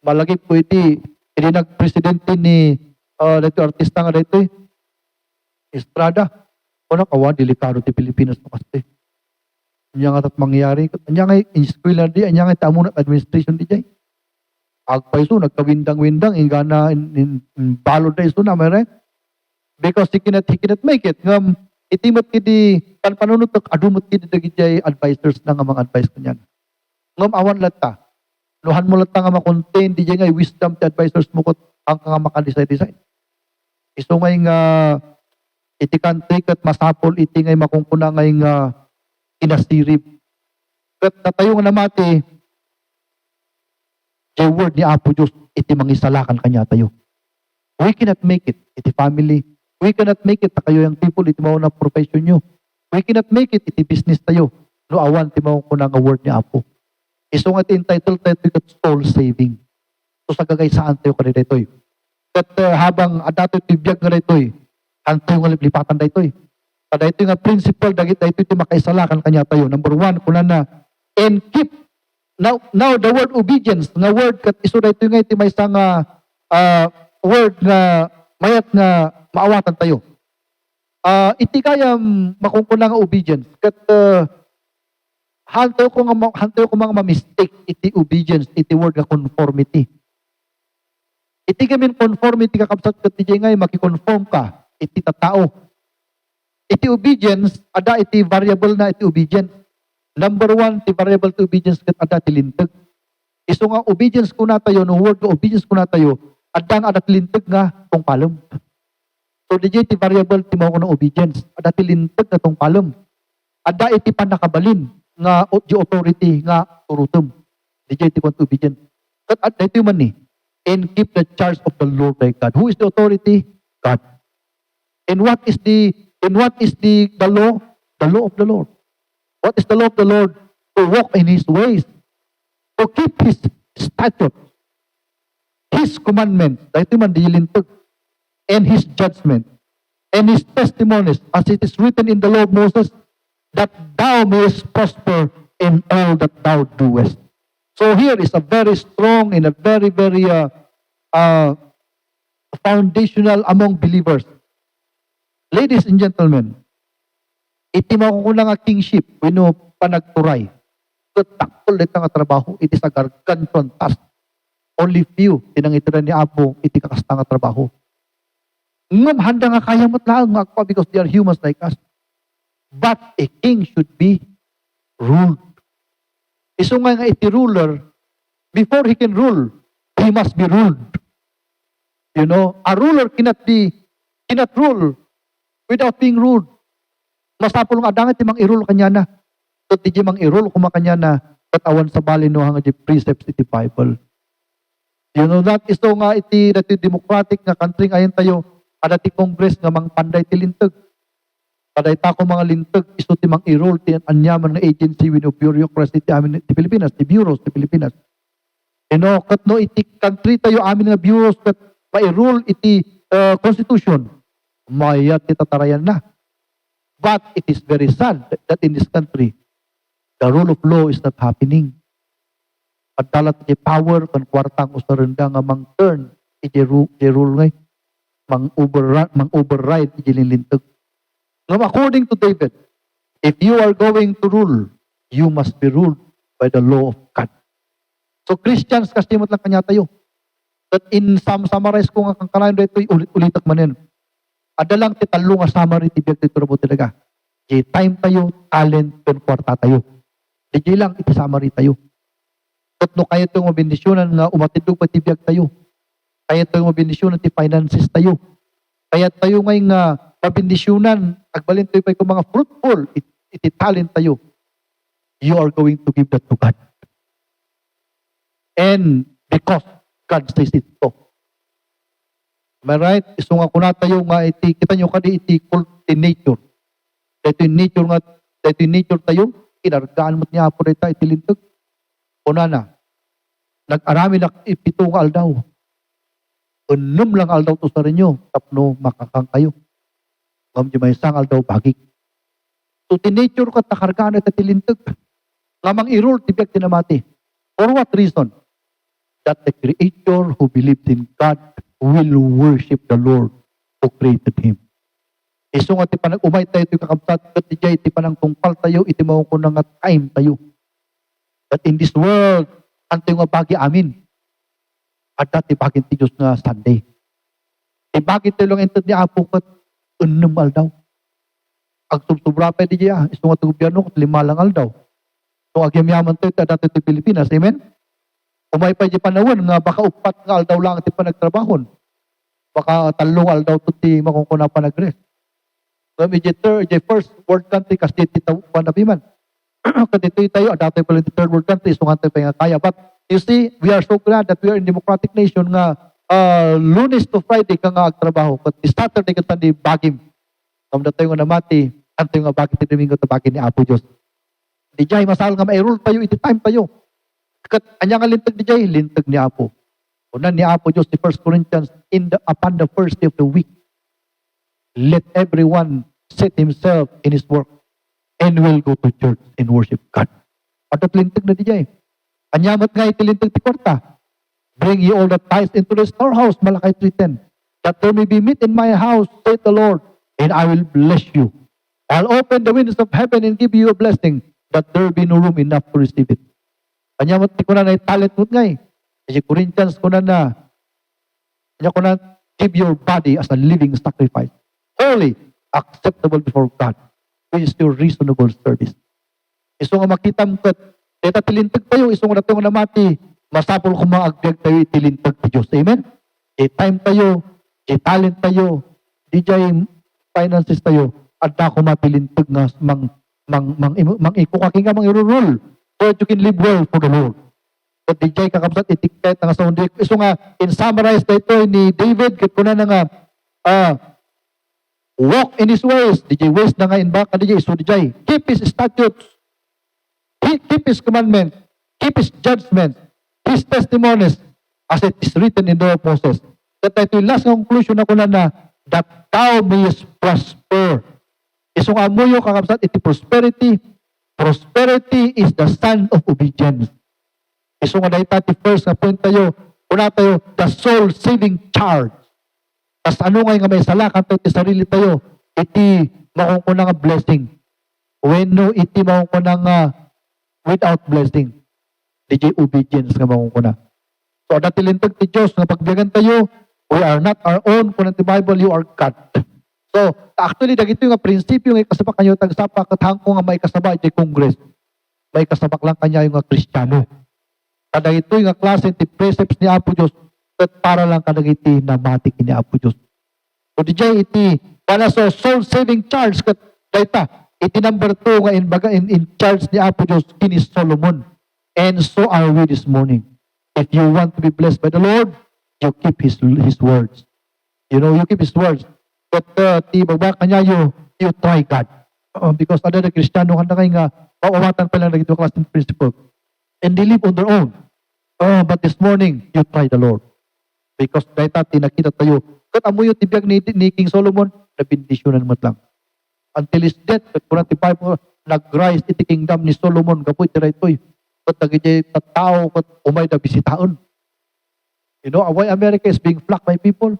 Malagi po iti nag-presidente ni dito artista nga dito Estrada. Kunak awan delikado ti Pilipinas mo kasi. Anya nga tat mangyari. Anya nga in school na di, anya nga tamo na administration di jay. Agpay so, nagkawindang-windang, ingana in balod na iso na, may right? Because he cannot make it. Ngam, itimot kidi, panunod adumot kidi dagi jay advisors na nga mga advice kanyan. Ngam awan lata. Nuhan mo lata nga makontain, di jay nga wisdom ti advisors mo kot ang nga makadesign. Iso ngay nga, iti country kat masapol, iti ngay makungkuna ngay nga kinasirip. Kat natayo nga namati, the word ni Apo Diyos, iti mangisalakan kanya tayo. We cannot make it, iti family. We cannot make it, kayo yung people, iti mao na profession nyo. We cannot make it, iti business tayo. No awan, iti mao ko na nga word ni Apo. Iso nga iti entitled tayo kat soul saving. So sa gagay saan tayo kanina ito Kat habang adato iti biyag nga ito antayo nga lipatan da ito Kada ito nga principle, dagit da ito makaisalakan kanya tayo. Number 1, kuna na, and keep. Now the word obedience, nga word kat iso da ito nga iti may isang word nga mayat nga maawatan tayo. Iti kaya makungkuna nga obedience. Kat hantayo ko mga ma-mistake iti obedience, iti word nga conformity. Iti gamin conformity kakabsat kat iti ngay makikonform ka, iti tatao. Iti obedience, ada iti variable na iti obedience. Number 1, ti variable to obedience kat ada tilintag. Iso nga obedience ko na tayo, no word nga obedience ko na tayo, ada nga ada tilintag nga tong palom. So di ti variable ti mao ko ng obedience, ada tilintag nga tong palom. Ada iti panakabalin nga di authority nga turutom. Di ti kwan obedience. Kat ada iti man ni, and keep the charge of the Lord thy God. Who is the authority? God. And what is the law? The law of the Lord. What is the law of the Lord? To walk in his ways. To keep his statutes. His commandments. Dahito man dilintag. And his judgment. And his testimonies. As it is written in the law of Moses. That thou mayest prosper in all that thou doest. So here is a very strong and a very, very foundational among believers. Ladies and gentlemen, iti makukulang nga kingship, wino panagturay. Taktol dito nga trabaho, iti sa gargantuan task. Only few, tinang itiran ni Apo, iti kakasta nga trabaho. Ngam, handa nga kaya mo't lang, nga because they are humans like us. But a king should be ruled. Iso nga iti ruler, before he can rule, he must be ruled. You know, a ruler cannot rule without being ruled. Masapol nga dangat ti mang irule kanya na. So ti mang irule kumakanya na katawan sa bali no hanga di precepts iti Bible. You know that iso nga iti dati democratic nga country ngayon tayo ada ti Congress nga mang panday ti lintag. Paday ta ko mga lintag iso ti mang irule ti anyaman nga agency with bureaucracy ti amin ti Pilipinas, ti bureaus ti Pilipinas. You know, kat no iti country tayo amin nga bureaus kat ma-rule iti constitution. Maya ti tatarayan na. But it is very sad that in this country, the rule of law is not happening. Pagdalat ti power kan kwartang usarenda nga mang turn iti rule ngay mang override iti lintag. Now, according to David, if you are going to rule, you must be ruled by the law of God. So Christians, kasimot lang kanya tayo. That in summarize ko nga kang kanayon dito, ulit-ulitak manin. Ada lang ti talo nga summary ti biag ti turbo talaga. Di time tayo, talent, pen kwarta tayo. Di lang iti summary tayo. At no kaya itong mabindisyonan nga umatidog pa ti biag tayo. Kaya itong mabindisyonan ti finances tayo. Kaya tayo ngay nga mabindisyonan, agbalin tayo pa yung mga fruitful, iti talent tayo. You are going to give that to God. And because God says it so. Am I right? Iso nga kuna tayo nga iti, kita nyo kadi iti cult in nature. Dito yung nature tayo, kinargaan mo't niya po rita iti lintag. Una na, nag-arami na ipito nga aldaw. Unum lang aldaw to sa rinyo, tapno makakang kayo. Ngam di may isang aldaw bagik. So, tinature ka takargaan at tilintag. Lamang irul, tibiyag tinamati. For what reason? That the creator who believed in God will worship the Lord who created him. Iso nga ti panag umay tayo iti kakabsat, kat di jay ti panang tungpal tayo, iti mawako na nga time tayo. That in this world, anto nga bagi amin. At dati bagin ti Diyos nga Sunday. Ibagin tayo lang entad ni Apo kat unum aldaw. Ang subsobra pa di jay, iso nga ti gobyerno kat 5 lang aldaw. So agyamyaman tayo, dati ti Pilipinas, amen? Umay pa di panahon nga baka upat nga aldaw lang ti panagtrabahon. Baka 3 aldaw to ti makungkuna pa nag-rest. So, the first world country kasi titaw pa nabiman. Kadito tayo, dati pala the third world country, sungan tayo pa nga kaya. But you see, we are so glad that we are in democratic nation nga Lunes to Friday ka nga agtrabaho. But Saturday ka tandi bagim. Kamda tayo nga namati, anto nga bakit ti Domingo ta bagim ni Apo Diyos. Di jay, masal nga ma-rule tayo, iti time tayo. Kat anya nga lintag di jay, lintag ni Apo. Unan ni Apo Diyos, the 1 Corinthians, upon the first day of the week, let everyone set himself in his work and will go to church and worship God. At lintag na di jay. Anyamat nga itilintag ti kwarta. Bring ye all the tithes into the storehouse, Malakay 3:10. That there may be meat in my house, saith the Lord, and I will bless you. I'll open the windows of heaven and give you a blessing, that there be no room enough to receive it. Anyamat ti kunan na talent mo ngay. Kasi Corinthians kunan na, kanya kunan, give your body as a living sacrifice. Holy, acceptable before God, which is your reasonable service. Iso nga makitam kat, deta tilintag tayo, iso nga natin nga namati, masapol kung mga agbyag tayo, itilintag ti Diyos. Amen? Di time tayo, di talent tayo, di jay finances tayo, at na kumatilintag nga mang ikukaking nga mang irurul, so that you can live well for the Lord. At di jay kakabsat, itikket nga sa hundi. Iso nga, in summarize na ito ni David, kit ko na nga, walk in his ways. DJ ways na nga in back. DJ so DJ keep his statutes. Keep his commandments. Keep his judgments. His testimonies as it is written in the law of Moses. That ito yung last conclusion na kuna na that thou mayest prosper. Isong amuyo kakabsat iti prosperity. Prosperity is the son of obedience. Isong nga dahil tati first nga point tayo. Una tayo, the soul saving charge. As ano nga may salakan tayo, iti sarili tayo, iti makungkuna nga blessing. When no, iti makungkuna nga without blessing. Di obedience nga makungkuna. So, datilintag ti Diyos, nga pagbiyagan tayo, we are not our own. Kung ti Bible, you are God. So, actually, dagito yung prinsipyo ng kasabak kanyo tagsapa katang ko nga may kasabak di Congress. May kasabak lang kanya yung Kristiyano. Kada ito yung klase ti precepts ni Apo Diyos at para lang kadagiti na matik ni Apo Diyos. So, DJ iti para sa soul-saving charge kat dayta. Iti number 2 nga in charge ni Apo Diyos kini Solomon. And so are we this morning. If you want to be blessed by the Lord, you keep His words. You know, you keep His words. But ti baba kanya you try God. Because ada na Kristiyano kanda kay nga mawawatan pa lang na ito klaseng principle. And they live on their own. But this morning, you try the Lord. Because dahil tinakita tayo. Kat amo yung tibiyag ni King Solomon, nabindisyonan mo lang. Until his death, kat 45 nag-rise iti kingdom ni Solomon, kapoy tira ito'y. Kat nagigay tao, kat umay na bisitaon. You know, why America is being flocked by people?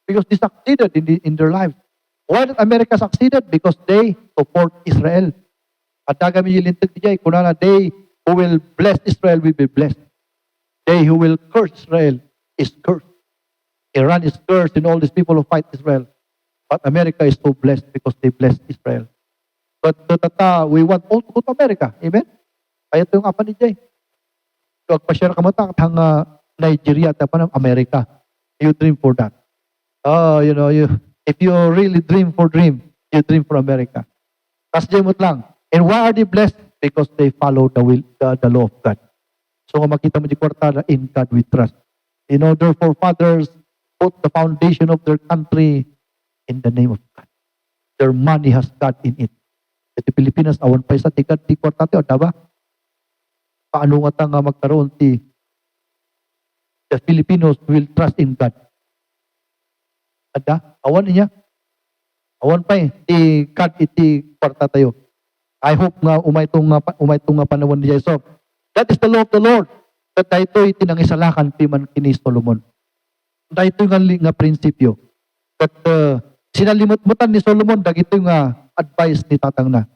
Because they succeeded in their lives. Why did America succeeded? Because they support Israel. At nagami yung lintag niya, kunana, they who will bless Israel will be blessed. They who will curse Israel is cursed. Iran is cursed and all these people who fight Israel. But America is so blessed because they blessed Israel. But we want all to go to America. Amen? Kaya ito yung apa ni Jay. So, pa-share ka mo ta, hang Nigeria at ng America. You dream for that. You know, if you really dream, you dream for America. Kasi mo lang. And why are they blessed? Because they follow the law of God. So kung makita mo di kwarta, in God we trust. You know, their forefathers put the foundation of their country in the name of God. Their money has God in it. Ito Pilipinas, awan pa isa, di kwarta tayo, diba? Paano nga nga magkaroon the Filipinos will trust in God. Ada, awan niya. Awan pa di God iti kwarta tayo. I hope nga umay tong panahon ni Jesus. That is the law of the Lord. That daytoy tinangisalakan piman kini Solomon. Daytoy nga prinsipyo. That sinalimot-mutan ni Solomon dagito nga advice ni tatang na.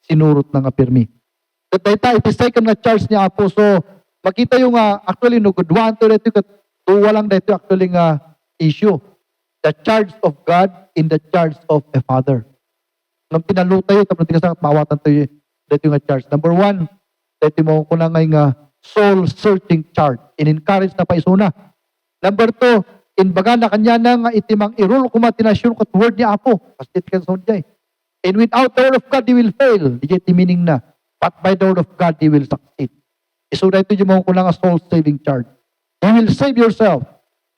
Sinurot na nga pirmi. That dayta iti second nga charge ni Apo. So makita yung actually no good one to dito kat walang dayto actually nga issue. The charge of God in the charge of a father. Nang pinalu tayo, tapos tinasakit, mawatan tayo dito yung charge. Number 1, dito mo ko na nga soul-searching charge. In-encourage na paisuna. Number 2, inbaga na kanya na nga itimang irul kumatinasyon kat word ni Apo. Kasi iti kan jay. And without the word of God, they will fail. Di iti meaning na. But by the word of God, they will succeed. So dito yung mo ko na nga soul-saving charge. You will save yourself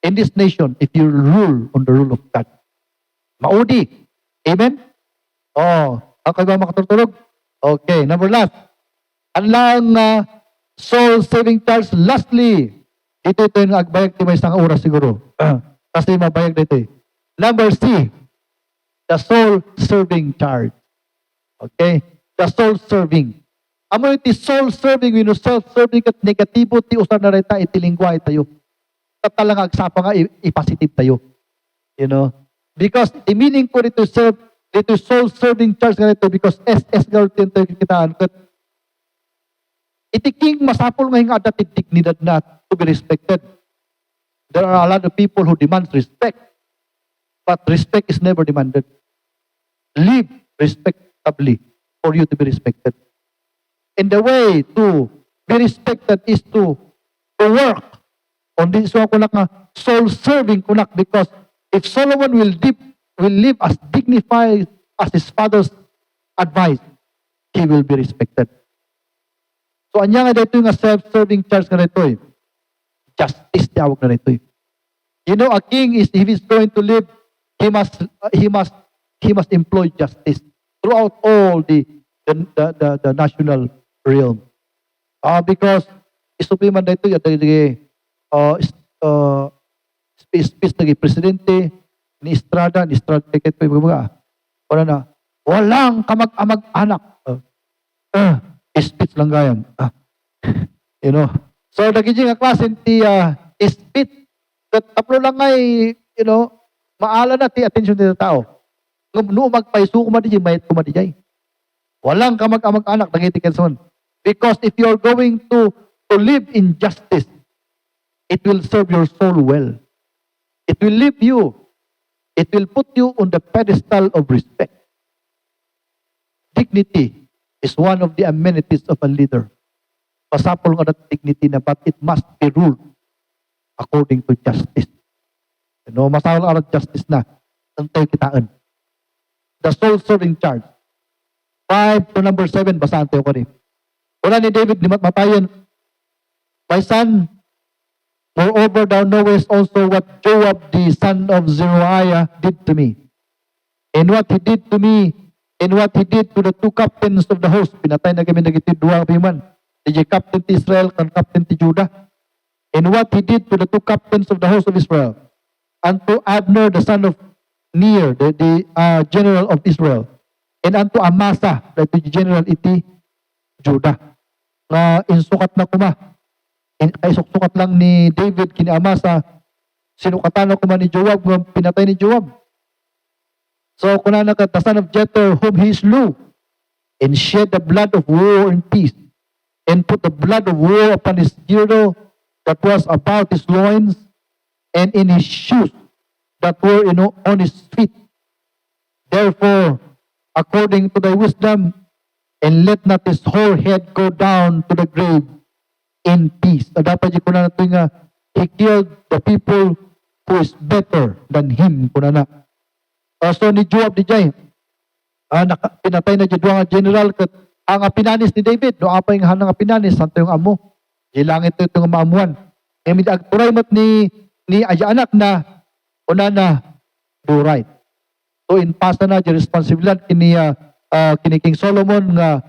in this nation if you rule on the rule of God. Maudi. Amen? Ang kayo ba makatulog? Okay, number last. Anlang soul-saving charge. Lastly, ito yung agbayag ti may isang oras siguro. Kasi mabayag dito. Number C, the soul-serving charge. Okay? The soul-serving. Amo iti soul-serving, wino self-serving kat negatibo ti usar na reta iti lingwahe tayo. At talagang agsapa nga i-positive tayo. You know? Because the meaning ko dito dito soul-serving charge nga nito because SS Galatian tayo kikitaan kat itiking masapol nga hinga dati dignidad na to be respected. There are a lot of people who demand respect. But respect is never demanded. Live respectably for you to be respected. And the way to be respected is to work on this one kunak nga soul-serving kunak because if Solomon will live as dignified as his father's advice, he will be respected. So, anya nga dito yung self-serving charge nga dito eh. Justice tawag na dito eh. You know, a king is, if he's going to live, he must employ justice throughout all the national realm. Because, isupi man dito yung space naging presidente, ni Estrada ticket pa yung mga. Wala na. Walang kamag-amag-anak. Speech lang gayan. You know. So, nagiging nga klase ti speech. Taplo lang ay, you know, maala na ti attention ti tao. No magpaisu kumadi mayat kumadi jay. Walang kamag-amag-anak nagitikan son. Because if you're going to live in justice, it will serve your soul well. It will leave you It will put you on the pedestal of respect. Dignity is one of the amenities of a leader. Pasapol nga that dignity na, but it must be ruled according to justice. Masapol nga justice na. Antay kitaan. The sole serving charge. 5 to number 7, basahan tayo ko rin. Wala ni David, ni matayon. My son, moreover thou knowest also what Joab the son of Zeruiah did to me. And what he did to me, and what he did to the 2 captains of the host. Pinatay na kami nagitid duwa piman. DJ captain ti Israel, kan captain ti Judah. And what he did to the 2 captains of the host of Israel. And to Abner the son of Ner, the general of Israel. And unto Amasa, the general iti Judah. Na insukat na kuma. Ay sukat lang ni David kini Amasa, sinukatan na kuma ni Joab, pinatay ni Joab. So kuna na the son of Jether, whom he slew, and shed the blood of war and peace, and put the blood of war upon his girdle that was about his loins, and in his shoes that were on his feet. Therefore, according to thy wisdom, and let not his whole head go down to the grave in peace. Dapat di kuna na ito nga, he killed the people who is better than him. Kuna na. So ni Joab di jay, pinatay na di nga general, kat ang pinanis ni David, no apay nga hanang pinanis, santo yung amo. Di langit ito yung maamuan. E may agturay mat ni Aya anak na, una na, do right. So in pasta na, di responsibilidad kini King Solomon nga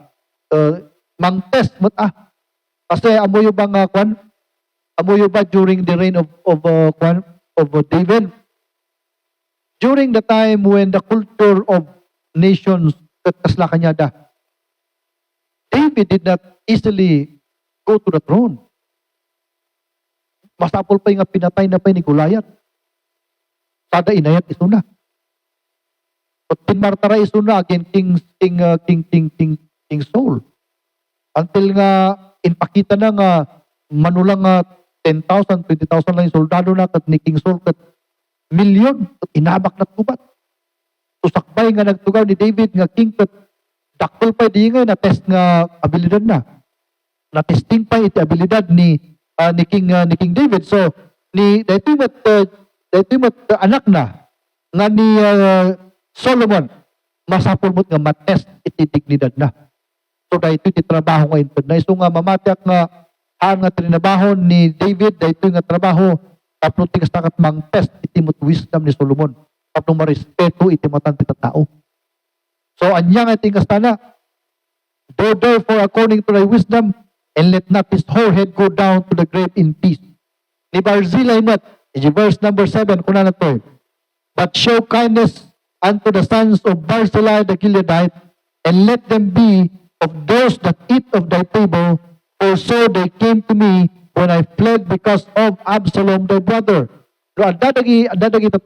mang-test mat kasi amoyo ba nga kwan? Amoyo ba during the reign of David? During the time when the culture of nations kasla kanyada, David did not easily go to the throne. Masapol pa nga pinatay na pa ni Goliath. Sada inayat isuna. But pinmartara isuna again King Saul. Until nga inpakita na nga manulang 10,000, 20,000 lang yung soldado na kat ni King Saul kat milyon kat inabak na tubat. Susakbay nga nagtugaw ni David nga king kat dakol pa di nga na test nga abilidad na. Na testing pa iti abilidad ni King David. So ni daytoy mat anak na nga ni Solomon masapol mo nga matest iti dignidad na. So daytoy ti trabaho nga intod na iso nga mamatyak nga nga trinabaho ni David, daytoy nga trabaho tapno ti kastakat mang test iti mo't wisdom ni Solomon. Tapno marespeto iti matan ti tao. So anya nga iti kastana, do therefore according to thy wisdom, and let not his whole head go down to the grave in peace. Ni Barzillai mat, verse number 7, kuna na to. But show kindness unto the sons of Barzillai the Gileadite, and let them be of those that eat of thy table, for so they came to me when I fled because of Absalom thy brother. So adadagi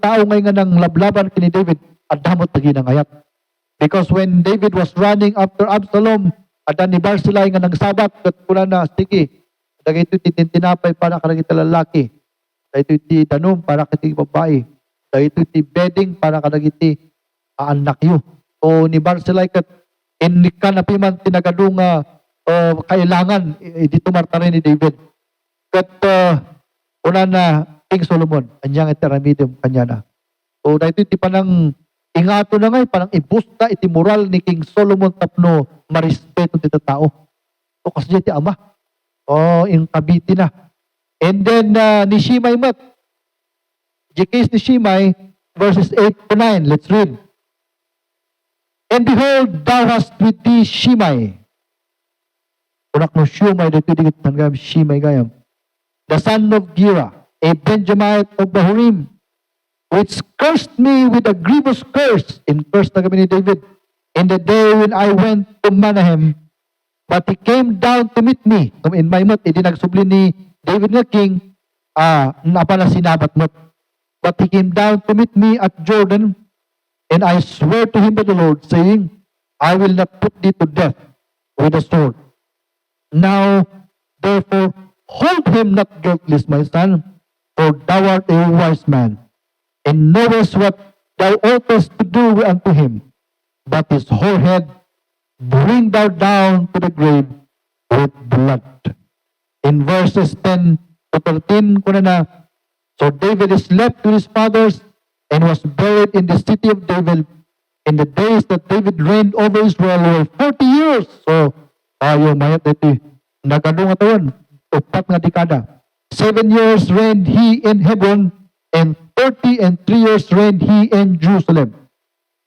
tao ngay nga ng lablaban kini David, adamot tagi na ngayat. Because when David was running after Absalom, adan ni Barzillai nga nagsabat, kat kuna na, sige, dagito tinapay para kanagita lalaki, dagito ti danom para kiti babae, dagito ti bedding para kanagiti anak yo. O ni Barzillai kat, ka na piman tinagadong kailangan, dito martari ni David. Kat una na, King Solomon, anyang iti remedium kanya na. O dahito iti panang ingato na ngay, panang ibusta iti moral ni King Solomon tapno marespeto ti tao. O kasi iti ama. O yung kabiti na. And then ni Shimei mat. The case ni Shimei, verses 8 to 9. Let's read. And behold, thou hast with thee Shimei. Unak no Shimei, dito digit tanggam Shimei gayam. The son of Gera, a Benjamite of Bahurim, which cursed me with a grievous curse, in curse na kami ni David, in the day when I went to Manahem, but he came down to meet me. In my mot, hindi nagsubli ni David na king, napala sinabat mot. But he came down to meet me at Jordan, and I swear to him by the Lord, saying, I will not put thee to death with a sword. Now, therefore, hold him not guiltless, my son, for thou art a wise man, and knowest what thou oughtest to do unto him, but his forehead bring thou down to the grave with blood. In verses 10 to 13, kuna na, so David is left with his fathers and was buried in the city of David. In the days that David reigned over Israel were 40 years. So, tayo mayat ito, nagadong ito yun, upat nga dekada. 7 years reigned he in Hebron, and 33 years reigned he in Jerusalem.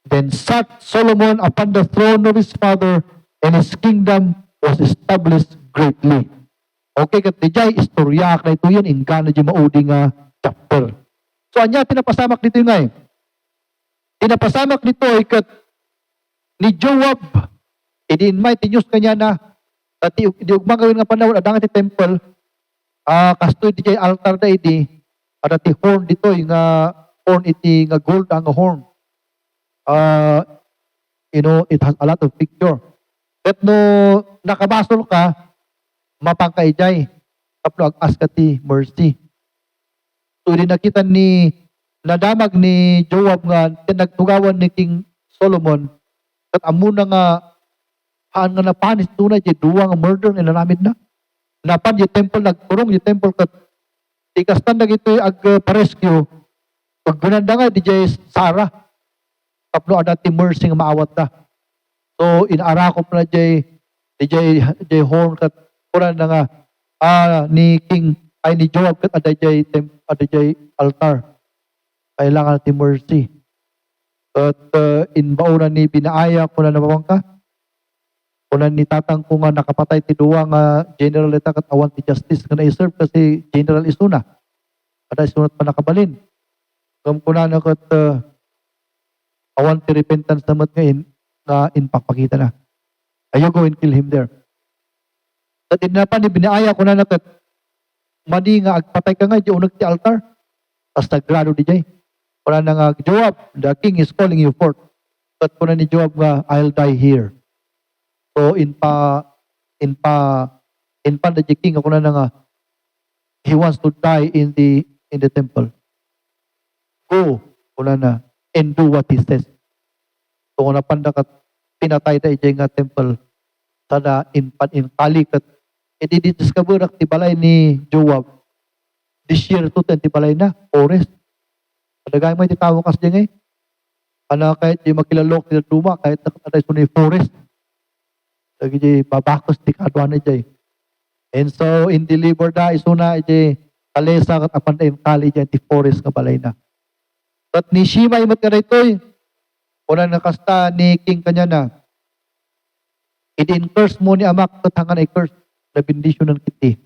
Then sat Solomon upon the throne of his father, and his kingdom was established greatly. Okay, kat dijay, istorya ka ito yun, ingkana di maudi nga chapter. So, anya, tinapasamak dito yung ngay. Tinapasamak nito ay kat ni Joab, i-invite news kanya na, at iugmang gawin nga panahon, adang iti temple, kastoy dijay altar da iti, at iti horn dito, yung horn iti nga gold ang horn. It has a lot of picture. But no nakabasol ka, mapangkaijay, tapno ag-ask ti mercy. So, hindi nakita nadamag ni Joab nga, nagtugawan ni King Solomon, at amuna nga, haan nga napanis tunay, di duwa nga murder, nilalamid na. Napan yung temple, nagturong yung temple, kat ikastan na ito ag-rescue, pag gunanda nga, di jay Sarah, tapno adati mercy nga maawat na. So, inarakop na jay horn, kat kuran na nga, ni Joab, kat adajay altar. Kailangan natin mercy. At inbauna ni Binaaya, kuna nabawang ka, kuna ni tatang ko nga nakapatay ti duwa nga general ita kat awan ti justice nga na-serve kasi general isuna. Ada isunat pa nakabalin. Kuna na kat awan ti repentance namat ngayon nga inpakpakita na. Ayaw go and kill him there. At inapan ni Binaaya, kuna na kat madi nga agpatay ka nga, di unag ti altar. Tapos naggrado di jay. Kuna na nga, Joab, the king is calling you forth. At kuna ni Joab nga, I'll die here. So in pa the king, kuna na nga, he wants to die in the temple. Go, kuna na, and do what he says. So kuna pandakat, pinatay na ijay nga temple, sana in kalikat, i-discover ti balay ni Joab. This year to ti balay na, forest. Padagay mo ititawa kas dyan Ana kahit di makilalok ti duma, kahit nakatay sunay forest. Lagi di babakos ti kadwan na dyan. And so, in deliver da, isuna di kalesa kat apan da kali dyan ti forest nga balay na. At ni Shimay mat ka na ito'y, una nakasta ni King kanya na, i-curse mo ni amak katangan ay curse na bendisyonan kiti.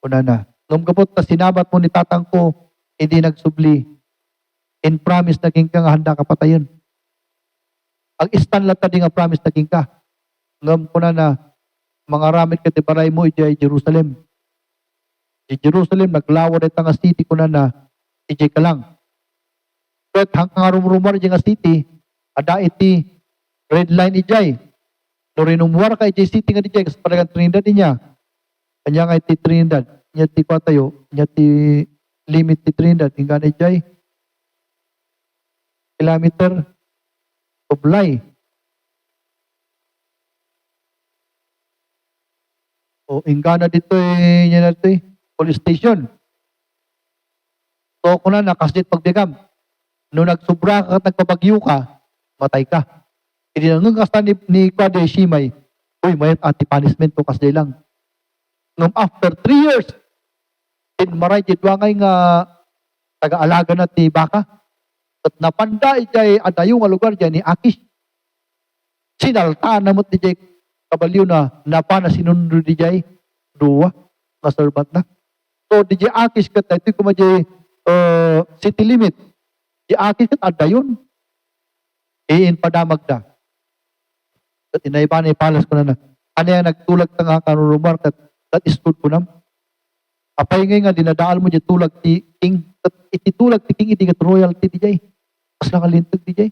Una na. Nung kapot na sinabat mo ni tatang ko, hindi nagsubli. In promise naging ka nga handa ka patayon. Ang istanlat ka din nga promise naging ka. Ngam ko na mga ramit ka tibaray mo ijay Jerusalem. Di Jerusalem, naglawad ito nga city ko na ijay ka lang. But hanggang rumumar ijay nga city, ada iti red line ijay. No rinumuar ka ijay city nga ijay, kasi paragang Trinidad niya. Kanya nga iti Trinidad. Niya ti kwa tayo, niya ti limit ti Trinidad. Hingga na ijay, kilometer oblay. O hingga na dito niya na ito police station. So kung na nakasit pagdigam, no nagsubra ka at nagpabagyo ka, matay ka. Hindi nang kasta ni Kwade Shimay, uy, may anti punishment to kasi lang. Nung after 3 years, maray jidwangay nga taga-alaga na ti baka. At napanda ijay adayo nga lugar dyan ni Akish. Sinaltaan namot di jay kabalyo na napana sinundo di jay duwa nga servant na. So di jay Akish kat ito kuma jay city limit. Di Akish kat adayon. Iin padamag na. At inaiba na ipalas ko na ano yan nagtulag ta nga kanurumar kat that is good ko nam. Apay ngay nga dinadaal mo di tulag ti king, ititulag ti king iti kat royalty di jay. Pas nakalintag di jay.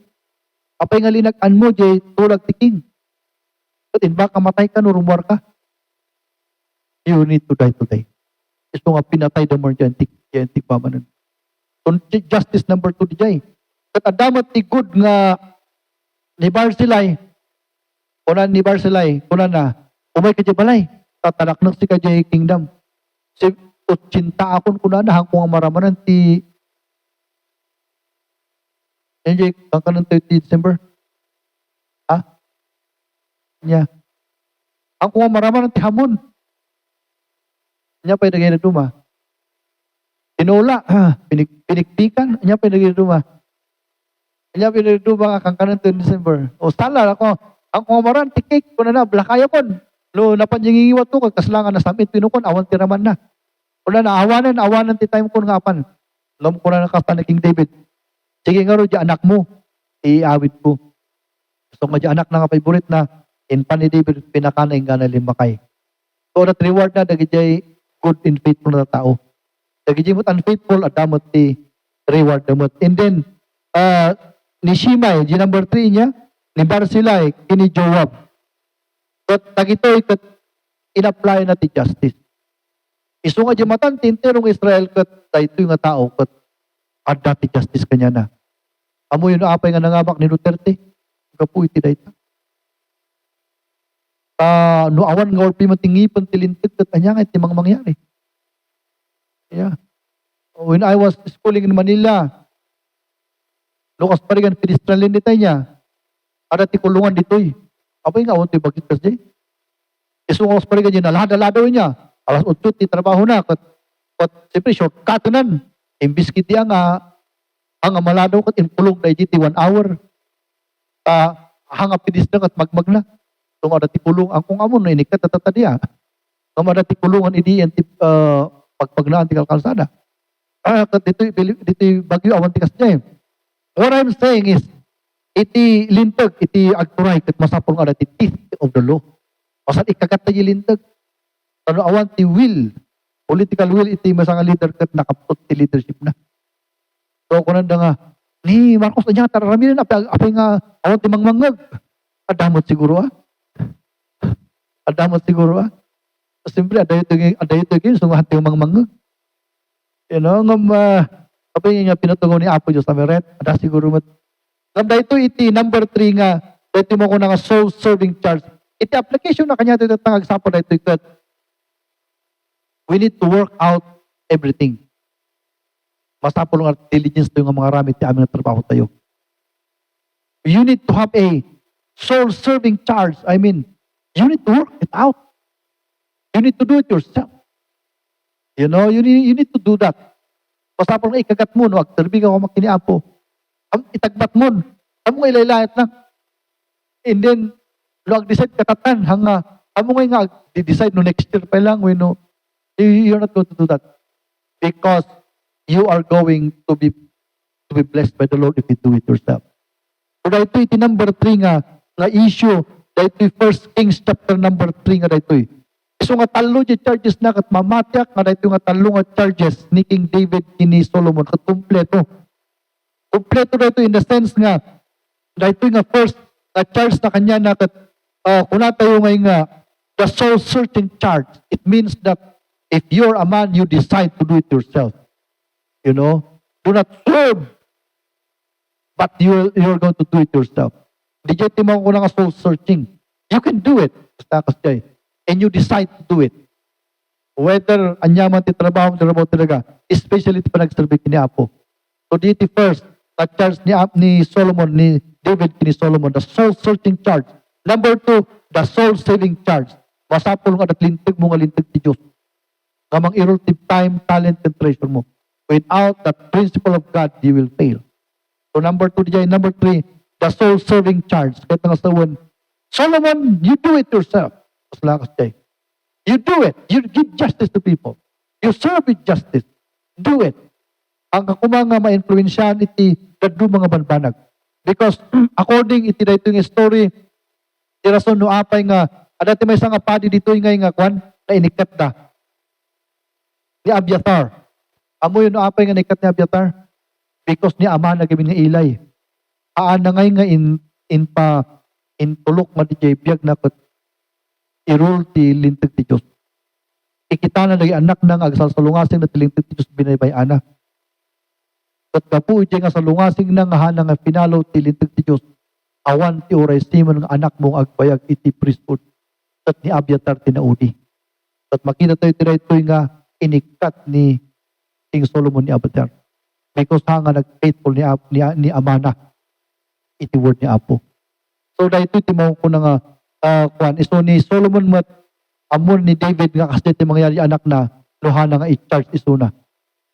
Apay nga linag-an mo di tulag ti king. At inba kamatay ka nurumar ka. You need to die today. Ito nga pinatay da mo dyan ti pamanan. So justice number 2 di jay. kat adamat ti good nga ni Barsilay, kunan ni Barsilay, kunan na, umay ka balay, tatalaknak si kajay kingdom. Si utsinta akon kunan na, hangkong ang maramanan ti, yan ang kanan 30 December. Ha? Nya. Hangkong ang maramanan ti hamon. Nya pa yung duma. Tinula, pinikpikan, nya pa yung duma. Nya pa yung duma kang kanan 30 December. O sala ako, ang kumaran, tikik, kuna na, blakaya kon. Lo, napanjingiwat ko, kaslangan na samit, pinukon, awan tiraman na. Kuna na, awanan ti time kon nga pan. Lom ko na nakasta na King David. Sige nga ro, di anak mo, iawit ko. So nga di anak na nga favorite na, in pan ni David, pinakanay nga na limakay. So that reward na, dagijay good and faithful na tao. Dagijay mo't unfaithful, at damot ti reward damot. And then, ni Shimei, di number 3 niya, ni Barsilay, kini Joab. Kat tagitoy kat in-apply na ti justice. Isu nga di matan tinterong Israel kat daytoy nga tao kat adda ti justice kanya na. Amo yun apay nga nangamak ni Duterte. Kapuy ti dayta. No awan nga orpi matingipon ti lintig kat anya nga ti mangyari. Yeah. When I was schooling in Manila, Lukas parigan pedestrian din niya. Ada ti kulungan ditoy. Apay nga unti bagit kasi. Isungas parigan niya nalada-lado niya. Alas 8 ti trabaho na kat siyempre shortcut nan. Imbis kiti ang malado kat inpulong na iti 1 hour. Hanga pedestrian kat magmag na. Tung ada ti pulong ang kung amon na inikat tatadiya. Kung ada ti kulungan idi ang pagpagnaan ti kalsada. Kat dito'y bagyo awan ti kasya. What I'm saying is, iti lintag, iti agturay, kat masapol nga ti teeth of the law. Pasal ikakat na lintag. Ano awan ti will, political will, iti masang leader kat nakapot ti leadership na. So, kunan da nga, ni Marcos na niya, tararami na, apay nga, awan ti mangmangag. Adamot siguro Adamot siguro Siyempre, adayo ito sungahan ti mangmangag. You know, apay nga pinatungo ni Apo Diyos na meret, ada siguro mat. Nanda iti number 3 nga, dito mo ko na nga soul-serving charge. Iti application na kanya ito tangag sapo na ito ikat. We need to work out everything. Masapol ng diligence ito yung mga ramit ti amin na trabaho tayo. You need to have a soul-serving charge. I mean, you need to work it out. You need to do it yourself. You know, you need to do that. Pasapol nga ikagat mo, no, agtarbi ka ko makiniapo. Itagbat mo, amo nga ilaylayat na. And then, lo ag-decide katatan, amo nga decide no next year pa lang, no, you're not going to do that. Because you are going to be blessed by the Lord if you do it yourself. So, dahito iti number 3 nga issue, dahito 1 Kings chapter number 3 nga dahito So nga talo di charges na kat mamatyak nga dahito nga talo nga charges ni King David kini Solomon kat kumpleto. Kumpleto dahito in the sense nga dahito nga first nga charge na kanya na kat kuna tayo nga the soul searching charge. It means that if you're a man, you decide to do it yourself. You know? Do not serve, but you're going to do it yourself. Di dyan timang ko na nga soul searching. You can do it. And you decide to do it. Whether anyaman ti trabaho talaga, especially ti panagserbi ni Apo. So dito first, the charge ni Solomon, ni David kini Solomon, the soul searching charge. Number 2, the soul saving charge. Masapol nga lintig mo nga lintig ti Diyos. Ngamang irrelative time, talent, and treasure mo. Without the principle of God, you will fail. So number 2 diyan, number 3, the soul serving charge. Kahit nga sawan, Solomon, you do it yourself. You do it. You give justice to people. You serve with justice. Do it. Ang kakumanga ma-influensyahan iti daddo mga banbanag. Because according iti dayto nga story, ti rason no apay nga adati may isang apadi dito nga kwan na inikat da. Ni Abiathar. Amo yun no apay nga inikat ni Abiathar because ni ama na gamin nga ilay. Aan na ngay nga in tulok ma di biyag na kat irul ti lintag ti Diyos. Ikita na naging anak nang agsalsalungasing na ti lintag ti Diyos binaybay ana. Kat kapuo nga sa lungasing na nga hanang nga pinalo tilintag ti Diyos, awan ti oray simon nga anak mong agbayag iti priesthood. Kat ni Abiatar tinaudi. Kat makita tayo ito'y nga inikat ni King Solomon ni Abiatar. Because nga nag-faithful ni Amana iti word ni Apo. So dahil ito timaw ko na nga kwan. So ni Solomon mat amon ni David nga kasi iti mangyari anak na luhana nga i-charge isuna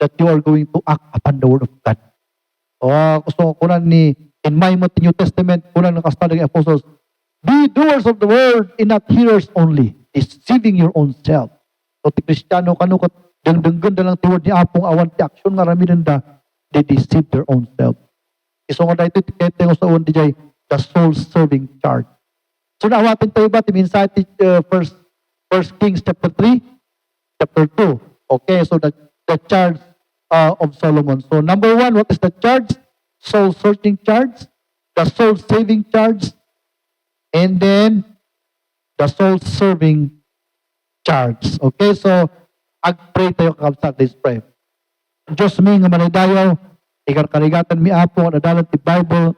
that you are going to act upon the word of God. So kunan ni in my New Testament kunan ng kastad ng apostles, be doers of the word and not hearers only, deceiving your own self. So ti Kristiyano kanukot dengdenggan dalang ti word ni Apong awan ti action nga raminenda, they deceive their own self. Iso nga dahito tikete ko sa uwan di jay the soul-serving charge. So naawatin tayo ba ti minsan ti First Kings chapter 3, chapter 2. Okay, so the charge of Solomon. So number 1, what is the charge? Soul-searching charge, the soul-saving charge, and then the soul-serving charge. Okay, so ag-pray tayo kakabsat. Let's pray. Diyos mi nga manidayaw, ikarkarigatan mi Apo, nadalan ti Bible,